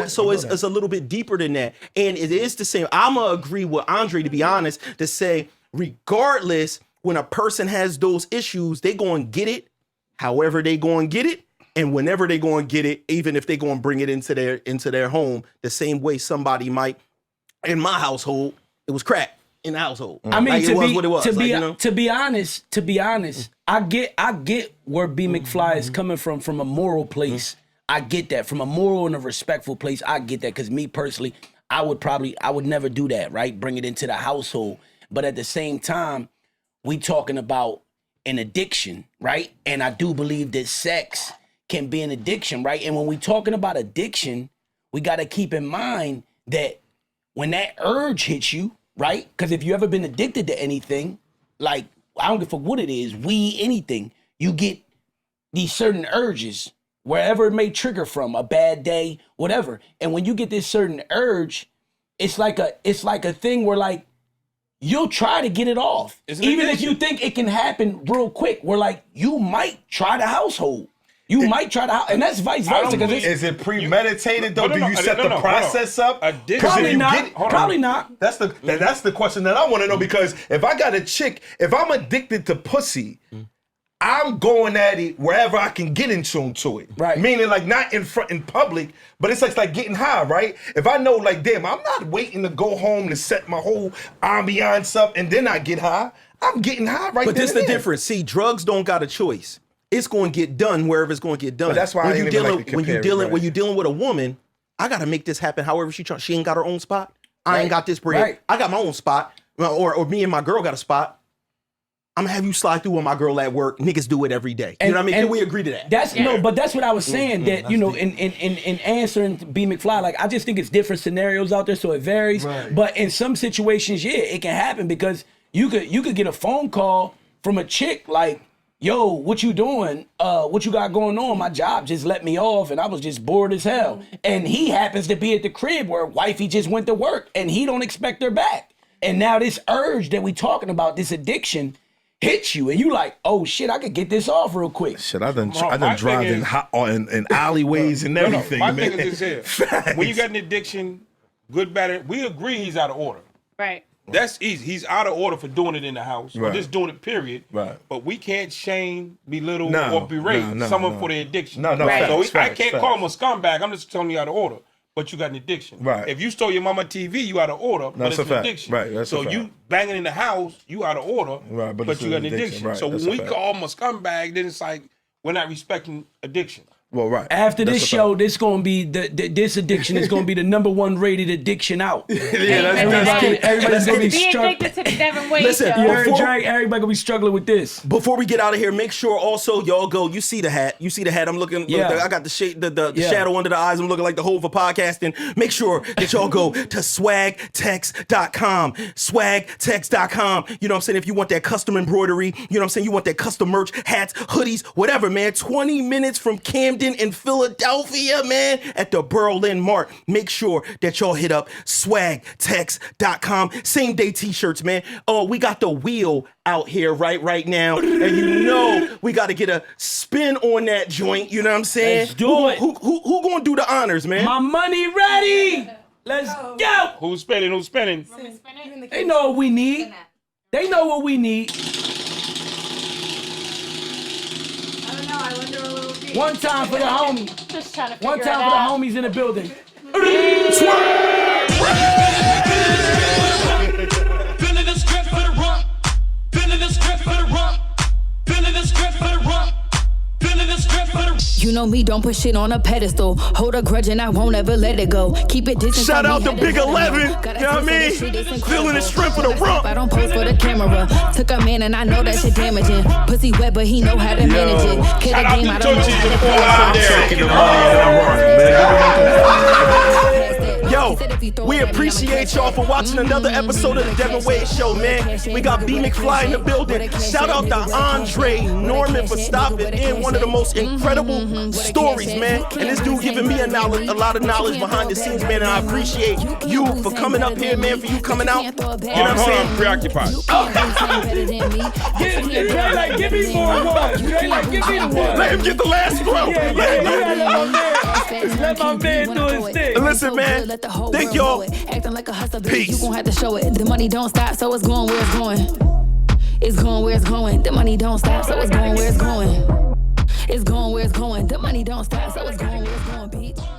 Speaker 2: So
Speaker 6: it's
Speaker 2: it's a little bit deeper than that. And it is the same. I'm gonna agree with Andre, to be honest, to say regardless, when a person has those issues, they gonna get it however they going to get it. And whenever they going to get it, even if they going to bring it into their home, the same way somebody might, in my household, it was crack in the household.
Speaker 4: I mean,
Speaker 2: like,
Speaker 4: to
Speaker 2: it was what it was.
Speaker 4: To be honest, I get where B McFly is coming from a moral place. I get that from a moral and a respectful place. I get that because me personally, I would never do that, right? Bring it into the household. But at the same time, we talking about an addiction, right? And I do believe that sex can be an addiction, right? And when we talking about addiction, we got to keep in mind that when that urge hits you, right? Because if you ever been addicted to anything, like, I don't give a fuck what it is, weed, anything, you get these certain urges, wherever it may trigger from, a bad day, whatever. And when you get this certain urge, it's like a thing where, like, you'll try to get it off. Even if you think it can happen real quick, where, like, you might try the household. You might try to, and that's vice versa.
Speaker 6: Is it premeditated though? Do you set the process up?
Speaker 4: Probably not. Probably not.
Speaker 6: That's the question that I want to know, because if I got a chick, if I'm addicted to pussy, I'm going at it wherever I can get in tune to it.
Speaker 4: Right.
Speaker 6: Meaning, like, not in public, but it's like getting high, right? If I know, like, damn, I'm not waiting to go home to set my whole ambiance up and then I get high. I'm getting high right
Speaker 2: But
Speaker 6: then
Speaker 2: this the difference. See, drugs don't got a choice. It's going to get done wherever it's going to get done.
Speaker 6: But that's why
Speaker 2: when you're dealing with a woman, I got to make this happen however she tries. She ain't got her own spot. I ain't got this bread.
Speaker 4: Right.
Speaker 2: I got my own spot. Or me and my girl got a spot. I'm going to have you slide through with my girl at work. Niggas do it every day. You know what I mean? Can we agree to that?
Speaker 4: No, but that's what I was saying, that, you know, in answering to B McFly, like, I just think it's different scenarios out there, so it varies.
Speaker 6: Right.
Speaker 4: But in some situations, yeah, it can happen, because you could get a phone call from a chick like, yo, what you doing? What you got going on? My job just let me off and I was just bored as hell. And he happens to be at the crib where wifey just went to work and he don't expect her back. And now this urge that we talking about, this addiction, hits you and you like, oh shit, I could get this off real quick.
Speaker 6: Shit, I done drive in alleyways and everything.
Speaker 5: My
Speaker 6: man.
Speaker 5: thing is this here. When you got an addiction, good, bad, we agree he's out of order.
Speaker 3: Right.
Speaker 5: That's easy. He's out of order for doing it in the house, or just doing it, period.
Speaker 6: Right.
Speaker 5: But we can't shame, belittle, or berate someone for their addiction.
Speaker 6: No,
Speaker 5: right.
Speaker 6: Facts,
Speaker 5: So I can't call him a scumbag. I'm just telling you out of order. But you got an addiction.
Speaker 6: Right.
Speaker 5: If you stole your mama TV, you out of order. But it's an addiction.
Speaker 6: Right. That's
Speaker 5: so
Speaker 6: a fact.
Speaker 5: you banging in the house, you out of order.
Speaker 6: Right.
Speaker 5: But you got an addiction.
Speaker 6: Right.
Speaker 5: So
Speaker 6: That's
Speaker 5: when
Speaker 6: a
Speaker 5: we
Speaker 6: fact.
Speaker 5: call him a scumbag, then it's like we're not respecting addiction.
Speaker 6: Well, right.
Speaker 4: After this show, this gonna be this addiction is gonna be the #1 rated addiction out. Everybody's gonna be
Speaker 3: Be
Speaker 4: struggling.
Speaker 3: addicted to the Devinwade
Speaker 2: Listen,
Speaker 3: Show.
Speaker 4: You heard Drake? Everybody gonna be struggling with this.
Speaker 2: Before we get out of here, make sure also y'all go. You see the hat. You see the hat. I'm looking.
Speaker 4: Yeah.
Speaker 2: I got the shade, the shadow under the eyes. I'm looking like the whole for podcasting. Make sure that y'all go to swagtext.com. Swagtext.com. You know what I'm saying? If you want that custom embroidery, you know what I'm saying? You want that custom merch, hats, hoodies, whatever, man. 20 minutes from Camden in Philadelphia, man, at the Berlin Mart. Make sure that y'all hit up swagtext.com. Same day t-shirts, man. Oh, we got the wheel out here right now. And you know we got to get a spin on that joint. You know what I'm saying?
Speaker 4: Let's do it.
Speaker 2: Who gonna do the honors, man?
Speaker 4: My money ready. Let's go.
Speaker 5: Who's spinning? Who's spinning?
Speaker 4: They know what we need. They know what we need. One time for the homies.
Speaker 3: Just trying to
Speaker 4: One
Speaker 3: figure
Speaker 4: time
Speaker 3: it
Speaker 4: for the
Speaker 3: out.
Speaker 4: homies in the building.
Speaker 15: Feeling the script for the rump. Feeling the script for the rump. Feeling the script for the rump. Feeling the script for the.
Speaker 11: You know me, don't put shit on a pedestal. Hold a grudge and I won't ever let it go. Keep it distant.
Speaker 2: Shout out to Big 11. You know what I mean? Feeling the strength of the rump.
Speaker 11: I don't post for the camera. Took a man and I know that shit damaging. Pussy wet, but he know how to manage it. Kid
Speaker 5: Shout out
Speaker 11: game,
Speaker 5: to
Speaker 11: I don't know
Speaker 5: Tootsie
Speaker 11: how to
Speaker 5: for out there.
Speaker 6: Taking the money
Speaker 2: Yo, we appreciate y'all for watching another episode of the Devinwade Show, man. We got B McFly in the building. Shout out to Andre Norman for stopping in. One of the most incredible stories, man. And this dude giving me a lot of knowledge behind the scenes, man. And I appreciate you for coming up here, man, for you coming out. You know what I'm saying?
Speaker 5: I'm preoccupied.
Speaker 4: Give me more one. Dre, like, give me the one.
Speaker 2: Let him get the last throw.
Speaker 4: Let my man do his thing.
Speaker 2: Listen, man. Thank y'all.
Speaker 11: Acting like a hustler, bitch,
Speaker 2: Peace.
Speaker 11: you gon' have to show it. The money don't stop, so it's going where it's going. It's going where it's going. The money don't stop, so it's going where it's going. It's going where it's going. The money don't stop, so it's going where it's going, bitch.